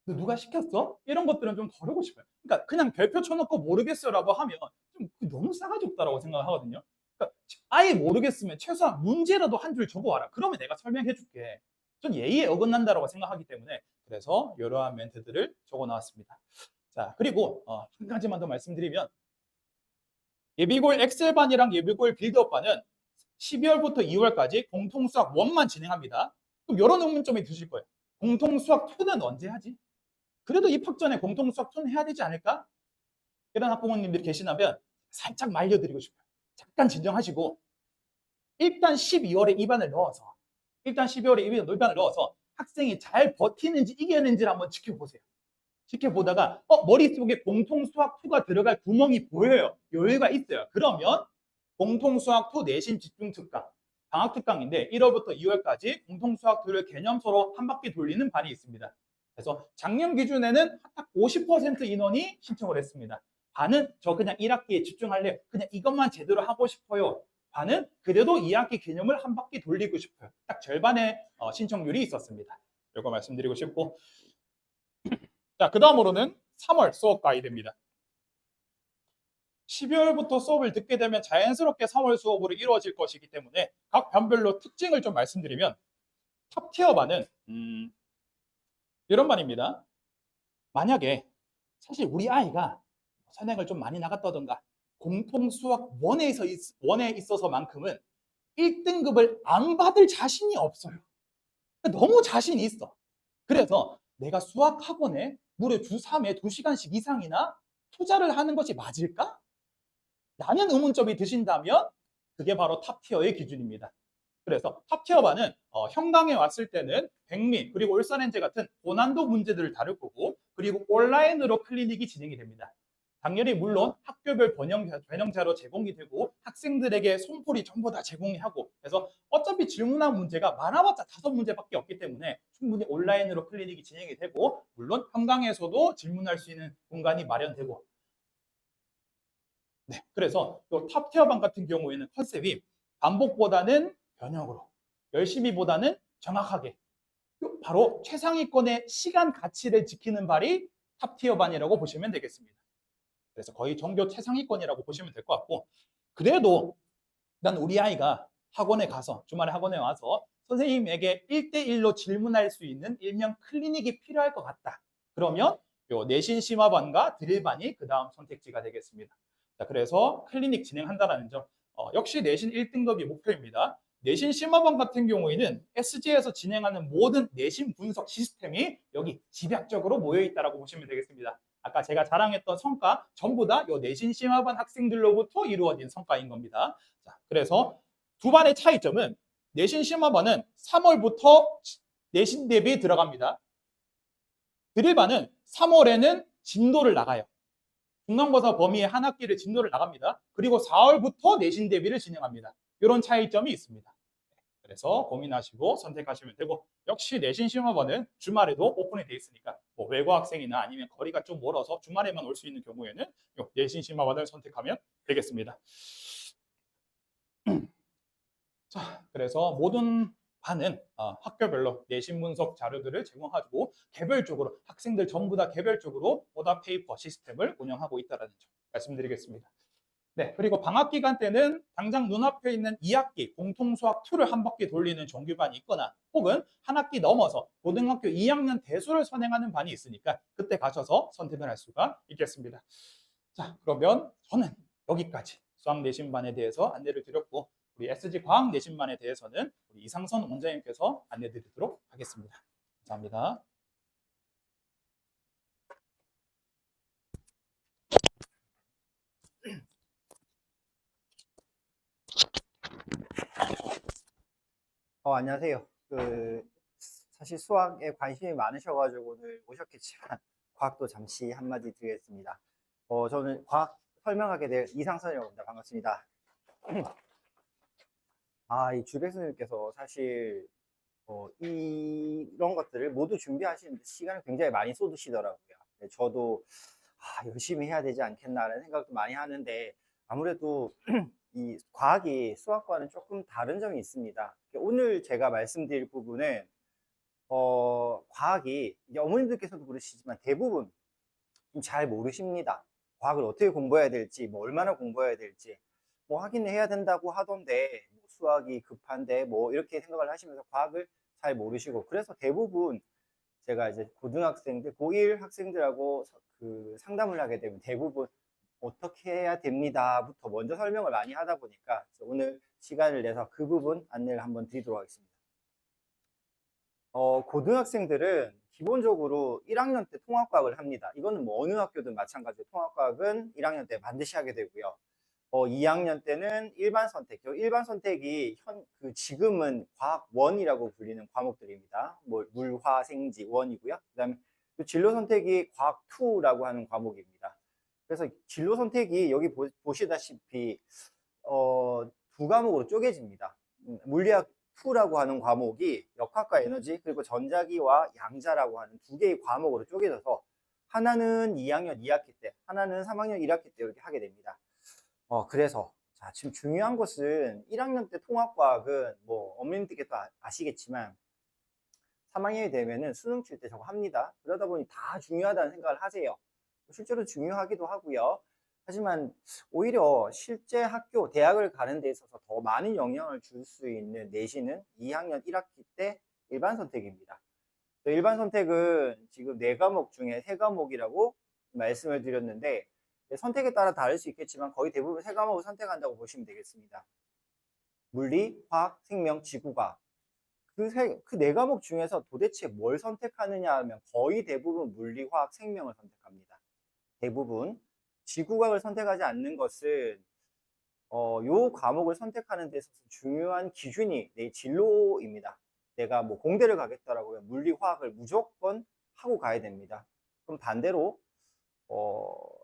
너 누가 시켰어? 이런 것들은 좀 거르고 싶어요. 그러니까 그냥 별표 쳐놓고 모르겠어라고 하면 좀 너무 싸가지 없다라고 생각하거든요. 그러니까 아예 모르겠으면 최소한 문제라도 한 줄 적어와라. 그러면 내가 설명해 줄게. 전 예의에 어긋난다라고 생각하기 때문에 그래서 이러한 멘트들을 적어 나왔습니다. 자, 그리고 한 가지만 더 말씀드리면 예비고일 엑셀반이랑 예비고일 빌드업반은 12월부터 2월까지 공통수학 1만 진행합니다. 그럼 이런 의문점이 드실 거예요. 공통수학 2는 언제 하지? 그래도 입학 전에 공통수학 2는 해야 되지 않을까? 이런 학부모님들이 계시다면 살짝 말려드리고 싶어요. 잠깐 진정하시고 일단 12월에 입안을 넣어서 학생이 잘 버티는지 이겨내는지를 한번 지켜보세요. 지켜보다가 머릿속에 공통수학 2가 들어갈 구멍이 보여요. 여유가 있어요. 그러면 공통수학 2 내신 집중특강, 방학특강인데 1월부터 2월까지 공통수학 2를 개념서로 한 바퀴 돌리는 반이 있습니다. 그래서 작년 기준에는 딱 50% 인원이 신청을 했습니다. 반은 저 그냥 1학기에 집중할래요. 그냥 이것만 제대로 하고 싶어요. 반은 그래도 2학기 개념을 한 바퀴 돌리고 싶어요. 딱 절반의 신청률이 있었습니다. 이거 말씀드리고 싶고 자, 그 다음으로는 3월 수업 가이드입니다. 12월부터 수업을 듣게 되면 자연스럽게 3월 수업으로 이루어질 것이기 때문에 각 반별로 특징을 좀 말씀드리면 탑티어 반은 이런 반입니다. 만약에 사실 우리 아이가 선행을 좀 많이 나갔다던가 공통수학 1에 있어서만큼은 1등급을 안 받을 자신이 없어요. 너무 자신이 있어. 그래서 내가 수학 학원에 무려 주 3회 2시간씩 이상이나 투자를 하는 것이 맞을까? 라는 의문점이 드신다면 그게 바로 탑티어의 기준입니다. 그래서 탑티어 반은 현강에 왔을 때는 백미 그리고 울산엔제 같은 고난도 문제들을 다룰 거고 그리고 온라인으로 클리닉이 진행이 됩니다. 당연히 물론 학교별 변형 자료 제공이 되고 학생들에게 손풀이 전부 다 제공이 하고 그래서 어차피 질문한 문제가 많아봤자 5문제밖에 없기 때문에 충분히 온라인으로 클리닉이 진행이 되고 물론 현강에서도 질문할 수 있는 공간이 마련되고 네, 그래서 탑티어 반 같은 경우에는 컨셉이 반복보다는 변형으로 열심히보다는 정확하게 바로 최상위권의 시간 가치를 지키는 발이 탑티어 반이라고 보시면 되겠습니다. 그래서 거의 전교 최상위권이라고 보시면 될 것 같고 그래도 난 우리 아이가 학원에 가서 주말에 학원에 와서 선생님에게 1대1로 질문할 수 있는 일명 클리닉이 필요할 것 같다. 그러면 요 내신 심화반과 드릴반이 그 다음 선택지가 되겠습니다. 자, 그래서 클리닉 진행한다는 점 역시 내신 1등급이 목표입니다. 내신 심화반 같은 경우에는 SG에서 진행하는 모든 내신 분석 시스템이 여기 집약적으로 모여있다고 보시면 되겠습니다. 아까 제가 자랑했던 성과 전부 다 이 내신 심화반 학생들로부터 이루어진 성과인 겁니다. 자, 그래서 두 반의 차이점은 내신 심화반은 3월부터 내신 대비 들어갑니다. 드릴반은 3월에는 진도를 나가요. 중간고사 범위의 한 학기를 진도를 나갑니다. 그리고 4월부터 내신 대비를 진행합니다. 이런 차이점이 있습니다. 그래서 고민하시고 선택하시면 되고, 역시 내신 시험학원은 주말에도 오픈이 돼 있으니까 뭐 외고 학생이나 아니면 거리가 좀 멀어서 주말에만 올 수 있는 경우에는 내신 시험학원을 선택하면 되겠습니다. 자, 그래서 모든 반은 학교별로 내신 분석 자료들을 제공하고 개별적으로 학생들 전부 다 개별적으로 오답 페이퍼 시스템을 운영하고 있다는 점 말씀드리겠습니다. 네, 그리고 방학 기간 때는 당장 눈앞에 있는 2학기 공통수학 2를 한 바퀴 돌리는 정규반이 있거나 혹은 한 학기 넘어서 고등학교 2학년 대수를 선행하는 반이 있으니까 그때 가셔서 선택을 할 수가 있겠습니다. 자, 그러면 저는 여기까지 수학 내신반에 대해서 안내를 드렸고, 우리 SG 과학 내신반에 대해서는 우리 이상선 원장님께서 안내 드리도록 하겠습니다. 감사합니다. 안녕하세요. 사실 수학에 관심이 많으셔가지고 오늘 오셨겠지만, 과학도 잠시 한마디 드리겠습니다. 저는 과학 설명하게 될 이상선이라고 합니다. 반갑습니다. 이 주백수님께서 사실, 이런 것들을 모두 준비하시는데 시간을 굉장히 많이 쏟으시더라고요. 네, 저도, 열심히 해야 되지 않겠나라는 생각도 많이 하는데, 아무래도 이 과학이 수학과는 조금 다른 점이 있습니다. 오늘 제가 말씀드릴 부분은 과학이 이제 어머님들께서도 그러시지만 대부분 좀 잘 모르십니다. 과학을 어떻게 공부해야 될지, 뭐 얼마나 공부해야 될지, 뭐 하긴 해야 된다고 하던데 뭐 수학이 급한데 뭐 이렇게 생각을 하시면서 과학을 잘 모르시고, 그래서 대부분 제가 이제 고등학생들, 고1 학생들하고 그 상담을 하게 되면 대부분 어떻게 해야 됩니다부터 먼저 설명을 많이 하다 보니까 오늘 시간을 내서 그 부분 안내를 한번 드리도록 하겠습니다. 고등학생들은 기본적으로 1학년 때 통합과학을 합니다. 이거는 뭐 어느 학교든 마찬가지로 통합과학은 1학년 때 반드시 하게 되고요. 2학년 때는 일반 선택. 일반 선택이 지금은 과학 1이라고 불리는 과목들입니다. 뭐 물화 생지 1이고요. 그다음에 진로 선택이 과학 2라고 하는 과목입니다. 그래서 진로 선택이 여기 보시다시피 두 과목으로 쪼개집니다. 물리학 2라고 하는 과목이 역학과 에너지, 그리고 전자기와 양자라고 하는 두 개의 과목으로 쪼개져서 하나는 2학년 2학기 때, 하나는 3학년 1학기 때 이렇게 하게 됩니다. 그래서 자, 지금 중요한 것은 1학년 때 통합과학은 뭐 어머님들께 또 아시겠지만 3학년이 되면은 수능 칠 때 저거 합니다. 그러다 보니 다 중요하다는 생각을 하세요. 실제로 중요하기도 하고요. 하지만 오히려 실제 학교, 대학을 가는 데 있어서 더 많은 영향을 줄 수 있는 내신은 2학년 1학기 때 일반 선택입니다. 일반 선택은 지금 4과목 중에 3과목이라고 말씀을 드렸는데, 선택에 따라 다를 수 있겠지만 거의 대부분 3과목을 선택한다고 보시면 되겠습니다. 물리, 화학, 생명, 지구과학. 그 4과목 중에서 도대체 뭘 선택하느냐 하면 거의 대부분 물리, 화학, 생명을 선택합니다. 대부분. 지구과학을 선택하지 않는 것은 요 과목을 선택하는 데 있어서 중요한 기준이 내 진로입니다. 내가 뭐 공대를 가겠다라고 하면 물리, 화학을 무조건 하고 가야 됩니다. 그럼 반대로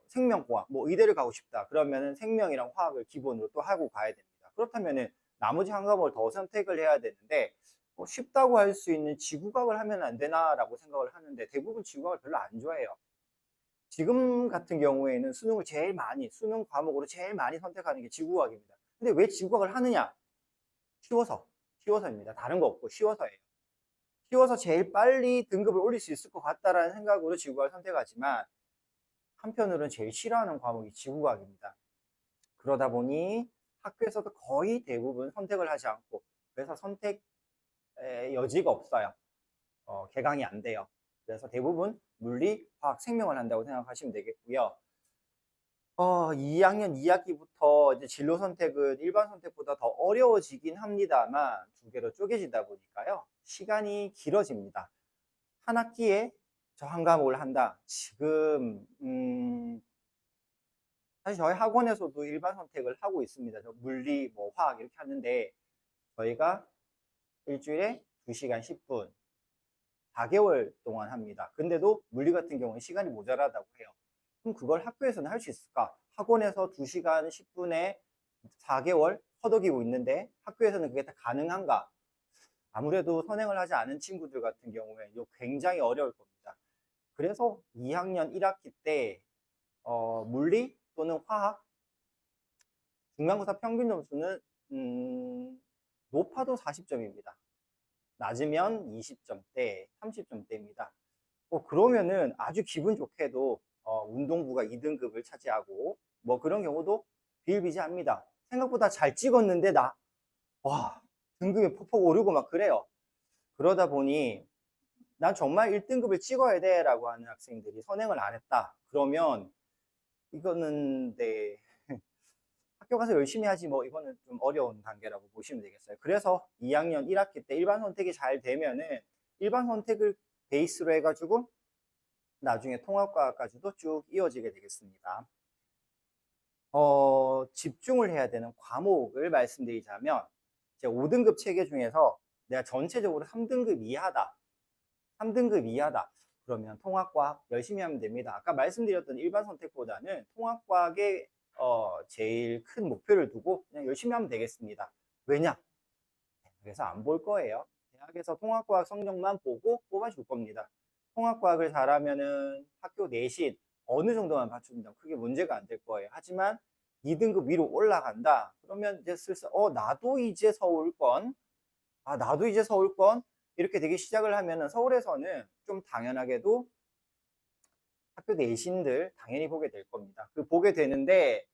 생명공학, 뭐 의대를 가고 싶다. 그러면은 생명이랑 화학을 기본으로 또 하고 가야 됩니다. 그렇다면은 나머지 한 과목을 더 선택을 해야 되는데, 쉽다고 할 수 있는 지구과학을 하면 안 되나라고 생각을 하는데 대부분 지구과학을 별로 안 좋아해요. 지금 같은 경우에는 수능 과목으로 제일 많이 선택하는 게 지구과학입니다. 근데 왜 지구과학을 하느냐? 쉬워서입니다. 다른 거 없고 쉬워서예요. 쉬워서 제일 빨리 등급을 올릴 수 있을 것 같다라는 생각으로 지구과학을 선택하지만, 한편으로는 제일 싫어하는 과목이 지구과학입니다. 그러다 보니 학교에서도 거의 대부분 선택을 하지 않고, 그래서 선택 여지가 없어요. 개강이 안 돼요. 그래서 대부분 물리, 화학, 생명을 한다고 생각하시면 되겠고요. 2학년 2학기부터 이제 진로 선택은 일반 선택보다 더 어려워지긴 합니다만 두 개로 쪼개지다 보니까요, 시간이 길어집니다. 한 학기에 저 한 과목을 한다. 지금 사실 저희 학원에서도 일반 선택을 하고 있습니다. 저 물리, 뭐 화학 이렇게 하는데 저희가 일주일에 2시간 10분, 4개월 동안 합니다. 근데도 물리 같은 경우는 시간이 모자라다고 해요. 그럼 그걸 학교에서는 할 수 있을까? 학원에서 2시간 10분에 4개월 허덕이고 있는데 학교에서는 그게 다 가능한가? 아무래도 선행을 하지 않은 친구들 같은 경우에 이거 굉장히 어려울 겁니다. 그래서 2학년 1학기 때 물리 또는 화학 중간고사 평균 점수는 높아도 40점입니다. 낮으면 20점대, 30점대입니다. 그러면은 아주 기분 좋게도 운동부가 2등급을 차지하고 뭐 그런 경우도 비일비재합니다. 생각보다 잘 찍었는데 와, 등급이 퍽퍽 오르고 막 그래요. 그러다 보니 난 정말 1등급을 찍어야 돼 라고 하는 학생들이 선행을 안 했다. 그러면 이거는 학교 가서 열심히 하지 뭐 이거는 좀 어려운 단계라고 보시면 되겠어요. 그래서 2학년 1학기 때 일반 선택이 잘 되면은 일반 선택을 베이스로 해가지고 나중에 통합과까지도 쭉 이어지게 되겠습니다. 집중을 해야 되는 과목을 말씀드리자면 제 5등급 체계 중에서 내가 전체적으로 3등급 이하다. 3등급 이하다. 그러면 통합과학 열심히 하면 됩니다. 아까 말씀드렸던 일반 선택보다는 통합과학에 제일 큰 목표를 두고 그냥 열심히 하면 되겠습니다. 왜냐? 그래서 안 볼 거예요. 대학에서 통합과학 성적만 보고 뽑아줄 겁니다. 통합과학을 잘하면은 학교 내신 어느 정도만 맞춘다면 크게 문제가 안 될 거예요. 하지만 2등급 위로 올라간다. 그러면 이제 슬슬 나도 이제 서울권, 나도 이제 서울권 이렇게 되기 시작을 하면은 서울에서는 좀 당연하게도 학교 내신들 당연히 보게 될 겁니다. 그 보게 되는데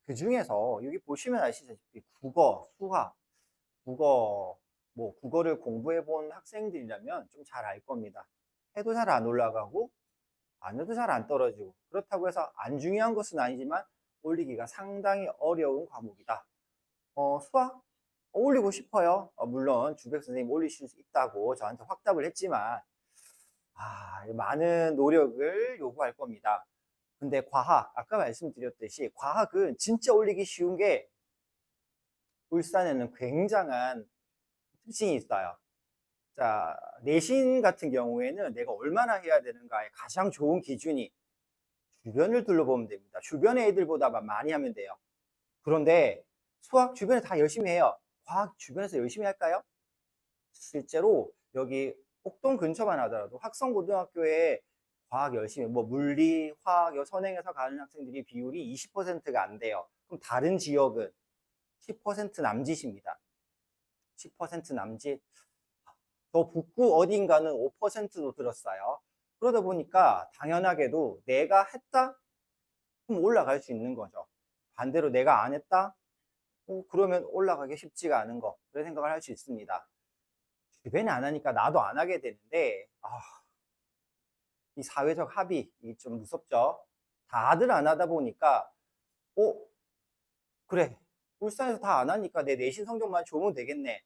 그 중에서 여기 보시면 아시다시피 국어, 수학, 국어를 공부해 본 학생들이라면 좀 잘 알 겁니다. 해도 잘 안 올라가고 안 해도 잘 안 떨어지고 그렇다고 해서 안 중요한 것은 아니지만 올리기가 상당히 어려운 과목이다. 수학 올리고 싶어요. 물론 주백 선생님 올리실 수 있다고 저한테 확답을 했지만 많은 노력을 요구할 겁니다. 근데 과학, 아까 말씀드렸듯이 과학은 진짜 올리기 쉬운 게 울산에는 굉장한 특징이 있어요. 자, 내신 같은 경우에는 내가 얼마나 해야 되는가의 가장 좋은 기준이 주변을 둘러보면 됩니다. 주변의 애들보다 많이 하면 돼요. 그런데 수학 주변에 다 열심히 해요. 과학 주변에서 열심히 할까요? 실제로 여기 옥동 근처만 하더라도 학성고등학교에 과학 열심히 물리, 화학, 선행해서 가는 학생들이 비율이 20%가 안 돼요. 그럼 다른 지역은 10% 남짓입니다. 10% 남짓. 더 북구 어딘가는 5%도 들었어요. 그러다 보니까 당연하게도 내가 했다? 그럼 올라갈 수 있는 거죠. 반대로 내가 안 했다? 그러면 올라가기 쉽지가 않은 거. 그런 생각을 할 수 있습니다. 주변에 안 하니까 나도 안 하게 되는데, 이 사회적 합의, 이게 좀 무섭죠? 다들 안 하다 보니까, 그래. 울산에서 다 안 하니까 내 내신 성적만 좋으면 되겠네.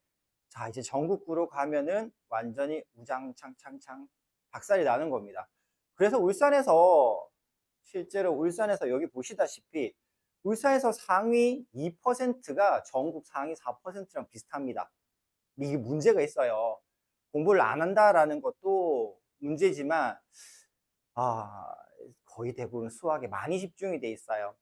자, 이제 전국구로 가면은 완전히 우장창창창 박살이 나는 겁니다. 그래서 실제로 울산에서 여기 보시다시피, 울산에서 상위 2%가 전국 상위 4%랑 비슷합니다. 이게 문제가 있어요. 공부를 안 한다라는 것도 문제지만, 거의 대부분 수학에 많이 집중이 돼 있어요.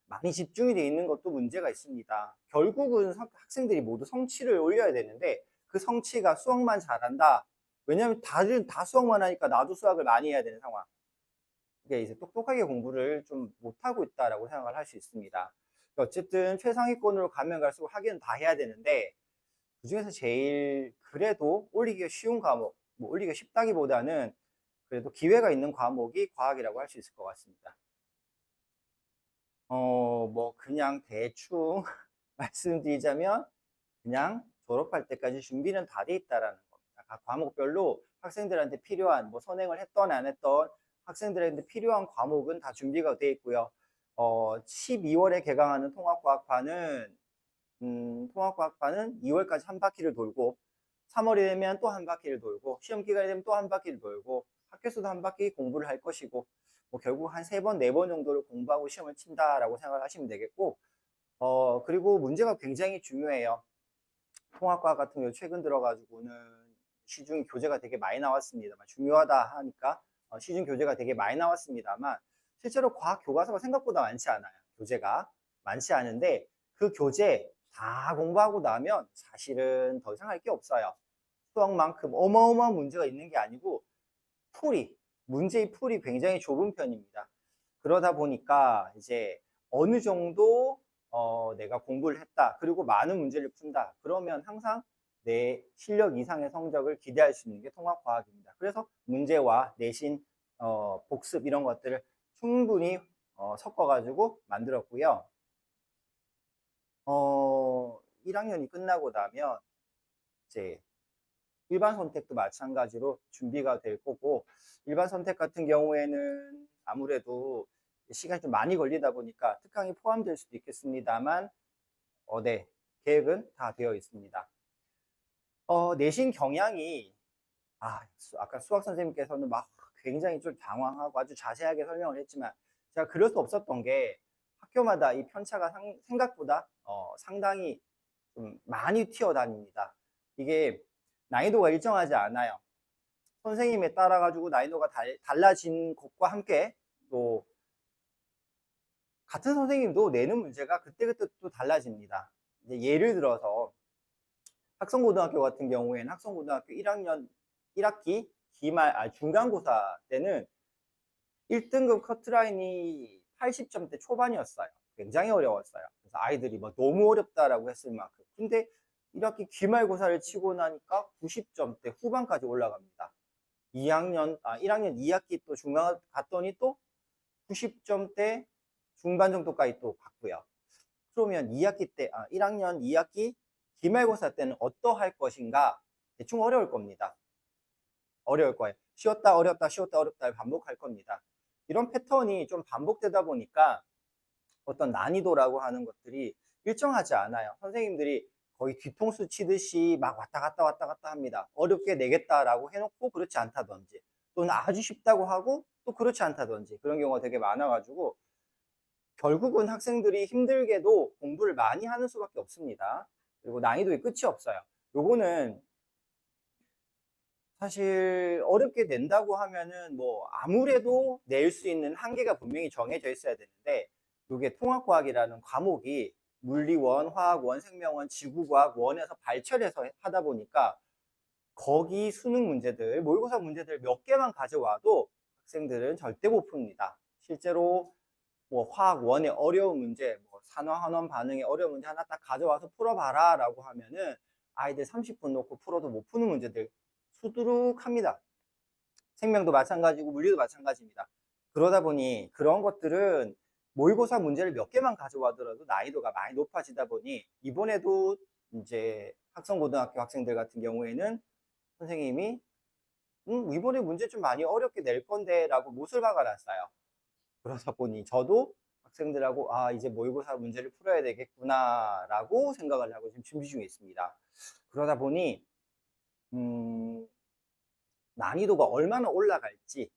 많이 집중이 돼 있는 것도 문제가 있습니다. 결국은 학생들이 모두 성취를 올려야 되는데 그 성취가 수학만 잘한다. 왜냐하면 다들 다 수학만 하니까 나도 수학을 많이 해야 되는 상황. 이게 이제 똑똑하게 공부를 좀 못하고 있다라고 생각을 할 수 있습니다. 어쨌든 최상위권으로 가면 갈수록 학위는 다 해야 되는데 그 중에서 제일 그래도 올리기가 쉬운 과목, 올리기가 쉽다기보다는 그래도 기회가 있는 과목이 과학이라고 할 수 있을 것 같습니다. 그냥 대충 말씀드리자면 그냥 졸업할 때까지 준비는 다 돼 있다라는 겁니다. 각 과목별로 학생들한테 필요한 선행을 했던 안 했던 학생들한테 필요한 과목은 다 준비가 돼 있고요. 12월에 개강하는 통합과학반은 2월까지 한 바퀴를 돌고 3월이 되면 또 한 바퀴를 돌고 시험 기간이 되면 또 한 바퀴를 돌고 학교에서도 한 바퀴 공부를 할 것이고 결국 한 3번, 4번 정도를 공부하고 시험을 친다라고 생각을 하시면 되겠고 그리고 문제가 굉장히 중요해요. 통합과학 같은 경우 최근 들어가지고는 시중 교재가 되게 많이 나왔습니다만, 중요하다 하니까 시중 교재가 되게 많이 나왔습니다만, 실제로 과학 교과서가 생각보다 많지 않아요. 교재가 많지 않은데 그 교재 다 공부하고 나면 사실은 더 이상 할 게 없어요. 수학만큼 어마어마한 문제가 있는 게 아니고 문제의 풀이 굉장히 좁은 편입니다. 그러다 보니까 이제 어느 정도 내가 공부를 했다, 그리고 많은 문제를 푼다, 그러면 항상 내 실력 이상의 성적을 기대할 수 있는 게 통합과학입니다. 그래서 문제와 내신, 복습 이런 것들을 충분히 섞어가지고 만들었고요. 1학년이 끝나고 나면 이제 일반 선택도 마찬가지로 준비가 될 거고, 일반 선택 같은 경우에는 아무래도 시간이 좀 많이 걸리다 보니까 특강이 포함될 수도 있겠습니다만, 네, 계획은 다 되어 있습니다. 내신 경향이, 아까 수학 선생님께서는 막 굉장히 좀 당황하고 아주 자세하게 설명을 했지만, 제가 그럴 수 없었던 게 학교마다 이 편차가 생각보다 상당히 좀 많이 튀어다닙니다. 이게 난이도가 일정하지 않아요. 선생님에 따라 가지고 난이도가 달라진 것과 함께, 또 같은 선생님도 내는 문제가 그때그때 또 달라집니다. 이제 예를 들어서 학성고등학교 같은 경우에는 학성고등학교 1학년 1학기 중간고사 때는 1등급 커트라인이 80점대 초반이었어요. 굉장히 어려웠어요. 그래서 아이들이 뭐 너무 어렵다라고 했을 만큼. 근데 1학기 기말고사를 치고 나니까 90점대 후반까지 올라갑니다. 1학년 2학기 또 중간 갔더니 또 90점대 중반 정도까지 또 갔고요. 그러면 1학년 2학기 기말고사 때는 어떠할 것인가? 대충 어려울 겁니다. 어려울 거예요. 쉬웠다 어렵다 쉬웠다 어렵다를 반복할 겁니다. 이런 패턴이 좀 반복되다 보니까 어떤 난이도라고 하는 것들이 일정하지 않아요. 선생님들이 거의 뒤통수 치듯이 막 왔다 갔다 합니다. 어렵게 내겠다라고 해놓고 그렇지 않다든지, 또는 아주 쉽다고 하고 또 그렇지 않다든지, 그런 경우가 되게 많아가지고 결국은 학생들이 힘들게도 공부를 많이 하는 수밖에 없습니다. 그리고 난이도의 끝이 없어요. 요거는 사실 어렵게 낸다고 하면은 뭐 아무래도 낼 수 있는 한계가 분명히 정해져 있어야 되는데, 이게 통합과학이라는 과목이 물리원, 화학원, 생명원, 지구과학원에서 발췌해서 하다 보니까 거기 수능 문제들, 모의고사 문제들 몇 개만 가져와도 학생들은 절대 못 풉니다. 실제로 뭐 화학원의 어려운 문제, 뭐 산화환원 반응의 어려운 문제 하나 딱 가져와서 풀어봐라 라고 하면은 아이들 30분 놓고 풀어도 못 푸는 문제들 수두룩합니다. 생명도 마찬가지고 물리도 마찬가지입니다. 그러다 보니 그런 것들은 모의고사 문제를 몇 개만 가져와더라도 난이도가 많이 높아지다 보니, 이번에도 이제 학성고등학교 학생들 같은 경우에는 선생님이 이번에 문제 좀 많이 어렵게 낼 건데 라고 못을 박아놨어요. 그러다 보니 저도 학생들하고 이제 모의고사 문제를 풀어야 되겠구나 라고 생각을 하고 지금 준비 중에 있습니다. 그러다 보니 난이도가 얼마나 올라갈지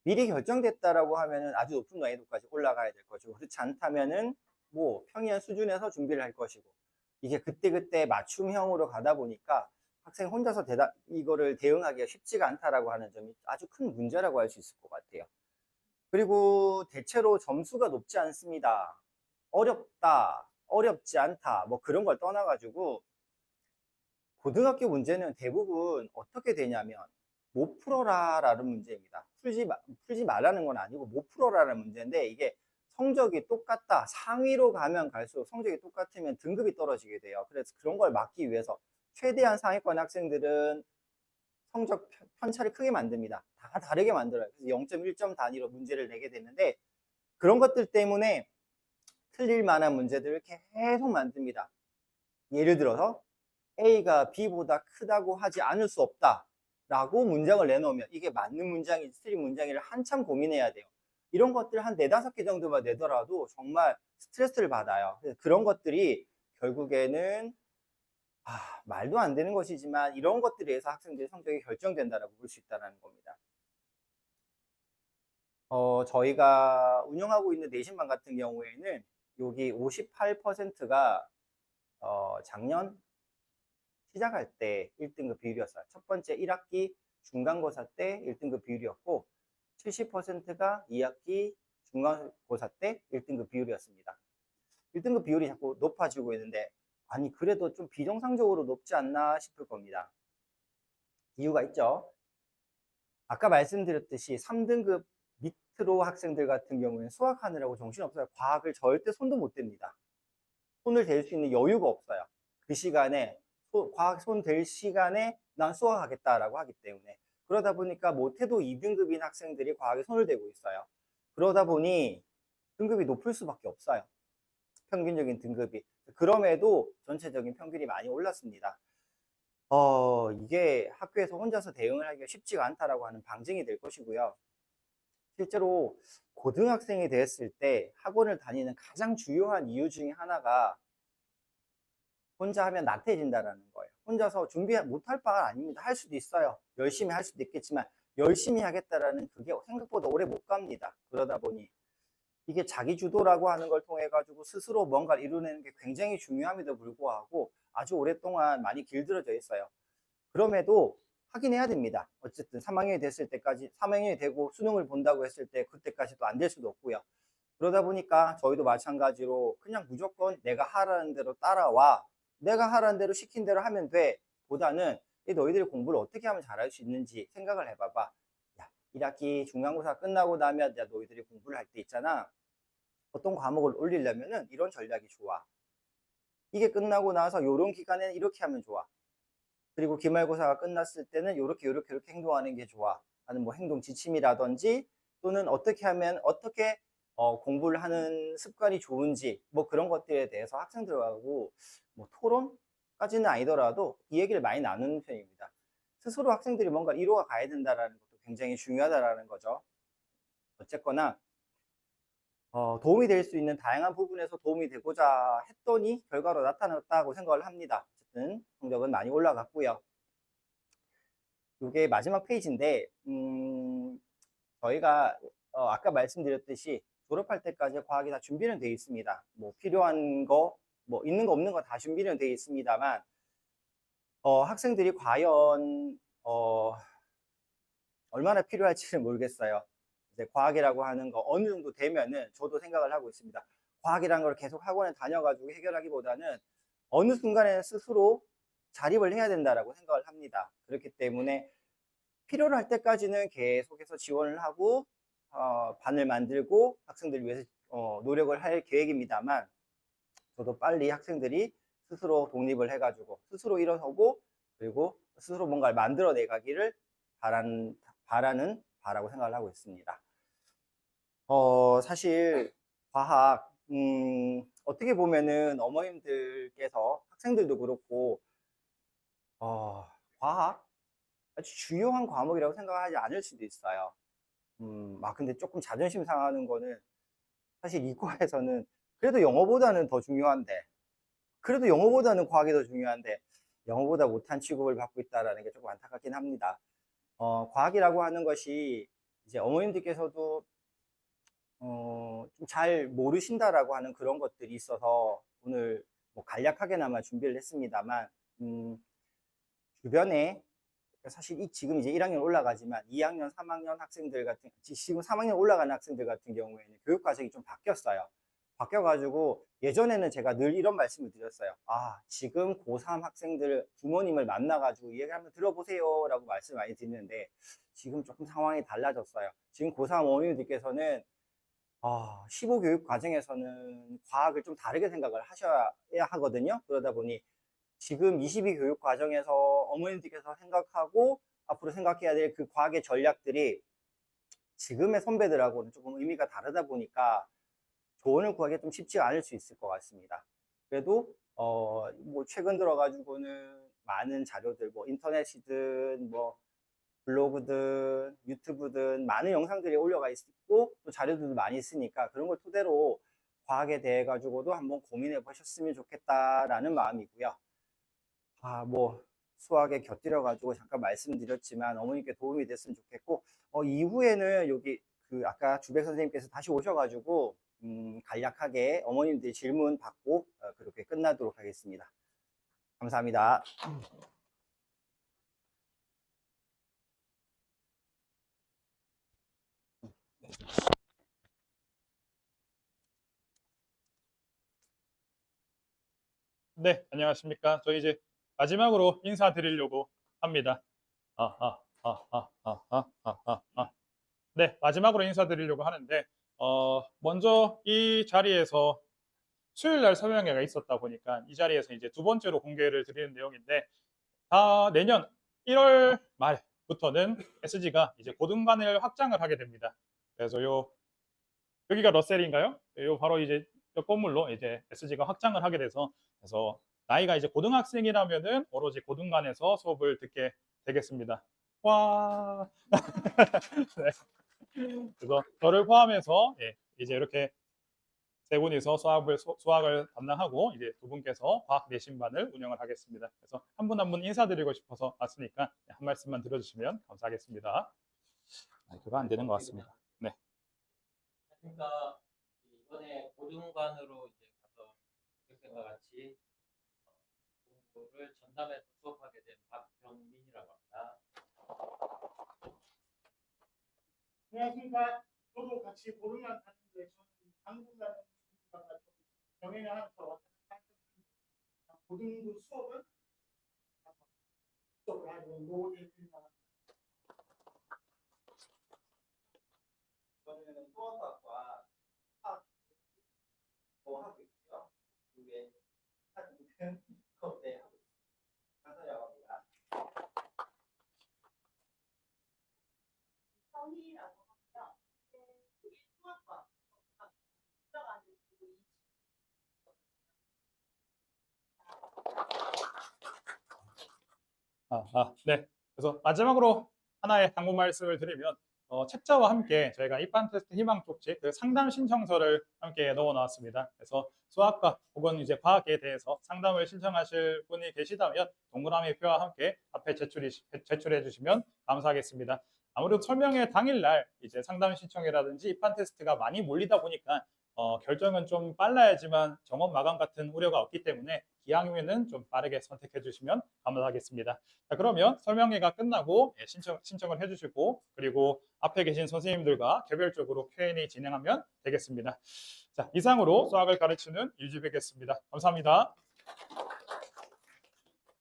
미리 결정됐다라고 하면은 아주 높은 난이도까지 올라가야 될 것이고, 그렇지 않다면은 뭐 평이한 수준에서 준비를 할 것이고, 이게 그때그때 맞춤형으로 가다 보니까 학생 혼자서 이거를 대응하기가 쉽지가 않다라고 하는 점이 아주 큰 문제라고 할 수 있을 것 같아요. 그리고 대체로 점수가 높지 않습니다. 어렵다, 어렵지 않다, 뭐 그런 걸 떠나가지고 고등학교 문제는 대부분 어떻게 되냐면 못 풀어라 라는 문제입니다. 풀지 말라는 건 아니고 못 풀어라는 문제인데, 이게 성적이 똑같다, 상위로 가면 갈수록 성적이 똑같으면 등급이 떨어지게 돼요. 그래서 그런 걸 막기 위해서 최대한 상위권 학생들은 성적 편차를 크게 만듭니다. 다 다르게 만들어요. 그래서 0.1점 단위로 문제를 내게 되는데, 그런 것들 때문에 틀릴 만한 문제들을 계속 만듭니다. 예를 들어서 A가 B보다 크다고 하지 않을 수 없다 라고 문장을 내놓으면 이게 맞는 문장인지 틀린 문장인지를 한참 고민해야 돼요. 이런 것들 한 4-5개 정도만 내더라도 정말 스트레스를 받아요. 그래서 그런 것들이 결국에는 말도 안 되는 것이지만 이런 것들에 의해서 학생들의 성적이 결정된다라고 볼 수 있다는 겁니다. 저희가 운영하고 있는 내신반 같은 경우에는 여기 58%가 작년 시작할 때 1등급 비율이었어요. 첫 번째 1학기 중간고사 때 1등급 비율이었고 70%가 2학기 중간고사 때 1등급 비율이었습니다. 1등급 비율이 자꾸 높아지고 있는데 아니 그래도 좀 비정상적으로 높지 않나 싶을 겁니다. 이유가 있죠. 아까 말씀드렸듯이 3등급 밑으로 학생들 같은 경우에는 수학하느라고 정신없어요. 과학을 절대 손도 못 댑니다. 손을 댈 수 있는 여유가 없어요. 그 시간에 과학 손 댈 시간에 난 수학하겠다라고 하기 때문에 그러다 보니까 못해도 2등급인 학생들이 과학에 손을 대고 있어요. 그러다 보니 등급이 높을 수밖에 없어요. 평균적인 등급이. 그럼에도 전체적인 평균이 많이 올랐습니다. 이게 학교에서 혼자서 대응을 하기가 쉽지가 않다라고 하는 방증이 될 것이고요. 실제로 고등학생이 됐을 때 학원을 다니는 가장 주요한 이유 중에 하나가 혼자 하면 나태해진다라는 거예요. 혼자서 준비 못할 바가 아닙니다. 할 수도 있어요. 열심히 할 수도 있겠지만 열심히 하겠다라는 그게 생각보다 오래 못 갑니다. 그러다 보니 이게 자기 주도라고 하는 걸 통해 가지고 스스로 뭔가를 이루는 게 굉장히 중요함에도 불구하고 아주 오랫동안 많이 길들여져 있어요. 그럼에도 하긴 해야 됩니다. 어쨌든 3학년이 됐을 때까지 3학년이 되고 수능을 본다고 했을 때 그때까지도 안 될 수도 없고요. 그러다 보니까 저희도 마찬가지로 그냥 무조건 내가 하라는 대로 따라와 내가 하라는 대로 시킨 대로 하면 돼 보다는 너희들이 공부를 어떻게 하면 잘할 수 있는지 생각을 해봐봐. 야, 1학기 중간고사 끝나고 나면 야, 너희들이 공부를 할 때 있잖아. 어떤 과목을 올리려면은 이런 전략이 좋아. 이게 끝나고 나서 이런 기간에는 이렇게 하면 좋아. 그리고 기말고사가 끝났을 때는 이렇게 행동하는 게 좋아. 하는 뭐 행동 지침이라든지 또는 어떻게 하면 어떻게 공부를 하는 습관이 좋은지 뭐 그런 것들에 대해서 학생들하고 뭐 토론까지는 아니더라도 이 얘기를 많이 나누는 편입니다. 스스로 학생들이 뭔가 이루어 가야 된다는 것도 굉장히 중요하다는 거죠. 어쨌거나 도움이 될 수 있는 다양한 부분에서 도움이 되고자 했더니 결과로 나타났다고 생각을 합니다. 어쨌든 성적은 많이 올라갔고요. 이게 마지막 페이지인데 저희가 아까 말씀드렸듯이 졸업할 때까지 과학이 다 준비는 되어 있습니다. 뭐 필요한 거, 뭐 있는 거 없는 거 다 준비는 되어 있습니다만 학생들이 과연 얼마나 필요할지는 모르겠어요. 이제 과학이라고 하는 거 어느 정도 되면은 저도 생각을 하고 있습니다. 과학이라는 걸 계속 학원에 다녀가지고 해결하기보다는 어느 순간에 스스로 자립을 해야 된다라고 생각을 합니다. 그렇기 때문에 필요로 할 때까지는 계속해서 지원을 하고 반을 만들고 학생들을 위해서 노력을 할 계획입니다만 저도 빨리 학생들이 스스로 독립을 해가지고 스스로 일어서고 그리고 스스로 뭔가를 만들어내 가기를 바라고 생각을 하고 있습니다. 사실 과학 어떻게 보면은 어머님들께서 학생들도 그렇고 과학 아주 주요한 과목이라고 생각하지 않을 수도 있어요. 근데 조금 자존심 상하는 거는 사실 이과에서는 그래도 영어보다는 더 중요한데 그래도 영어보다는 과학이 더 중요한데 영어보다 못한 취급을 받고 있다는 게 조금 안타깝긴 합니다. 과학이라고 하는 것이 이제 어머님들께서도 좀 잘 모르신다라고 하는 그런 것들이 있어서 오늘 뭐 간략하게나마 준비를 했습니다만 주변에 사실 지금 이제 1학년 올라가지만 2학년, 3학년 학생들 같은 지금 3학년 올라가는 학생들 같은 경우에는 교육 과정이 좀 바뀌었어요. 바뀌어가지고 예전에는 제가 늘 이런 말씀을 드렸어요. 지금 고3 학생들 부모님을 만나가지고 이 얘기 한번 들어보세요 라고 말씀 많이 드리는데 지금 조금 상황이 달라졌어요. 지금 고3 어머님들께서는 15교육 과정에서는 과학을 좀 다르게 생각을 하셔야 하거든요. 그러다 보니 지금 22교육 과정에서 어머님들께서 생각하고 앞으로 생각해야 될 그 과학의 전략들이 지금의 선배들하고는 조금 의미가 다르다 보니까 조언을 구하기 좀 쉽지가 않을 수 있을 것 같습니다. 그래도 뭐 최근 들어가지고는 많은 자료들 뭐 인터넷이든 뭐 블로그든 유튜브든 많은 영상들이 올라가 있고 또 자료들도 많이 있으니까 그런 걸 토대로 과학에 대해 가지고도 한번 고민해 보셨으면 좋겠다라는 마음이고요. 뭐 수학에 곁들여 가지고 잠깐 말씀드렸지만 어머님께 도움이 됐으면 좋겠고 이후에는 여기 아까 주백 선생님께서 다시 오셔가지고 간략하게 어머님들 질문 받고 그렇게 끝나도록 하겠습니다. 감사합니다. 네, 안녕하십니까. 저희 이제 마지막으로 인사드리려고 합니다. 네, 마지막으로 인사드리려고 하는데, 먼저 이 자리에서 수요일 날 설명회가 있었다 보니까 이 자리에서 이제 두 번째로 공개를 드리는 내용인데, 내년 1월 말부터는 SG가 이제 고등반을 확장을 하게 됩니다. 그래서 여기가 러셀인가요? 요 바로 이제 요 건물로 이제 SG가 확장을 하게 돼서 그래서 나이가 이제 고등학생이라면은 오로지 고등반에서 수업을 듣게 되겠습니다. 와. 네. 그래서 저를 포함해서 이제 이렇게 세 분이서 수학을 담당하고 이제 두 분께서 과학 내신반을 운영을 하겠습니다. 그래서 한 분 한 분 인사드리고 싶어서 왔으니까 한 말씀만 들어주시면 감사하겠습니다. 그거 안 되는 것 같습니다. 네. 그러니까 이번에 고등반으로 이제 가서 교육생과 같이 공부를 전담해서 수업하게 된 박병민이라고 합니다. 안녕하십니까. 저도 같이 고등반 갔는데 저는 당분간은 병행을 하면서 고등부 수업은 수업을 하고 노예입니다. 저는 수학과 하고 있고요. 그게 같은 것에 하고 있습니다. 강사라고 합니다. 성희라고 하고요. 이게 수학과 들어가는 부분이 네. 그래서 마지막으로 하나의 당부 말씀을 드리면 책자와 함께 저희가 입반 테스트 희망 쪽지 그 상담 신청서를 함께 넣어 놨습니다. 그래서 수학과 혹은 이제 과학에 대해서 상담을 신청하실 분이 계시다면 동그라미 표와 함께 앞에 제출해 주시면 감사하겠습니다. 아무래도 설명회 당일날 이제 상담 신청이라든지 입반 테스트가 많이 몰리다 보니까 결정은 좀 빨라야지만 정원 마감 같은 우려가 없기 때문에 기왕이면은 좀 빠르게 선택해 주시면 감사하겠습니다. 자, 그러면 설명회가 끝나고 신청을 해주시고 그리고 앞에 계신 선생님들과 개별적으로 Q&A 진행하면 되겠습니다. 자, 이상으로 수학을 가르치는 유지배겠습니다. 감사합니다.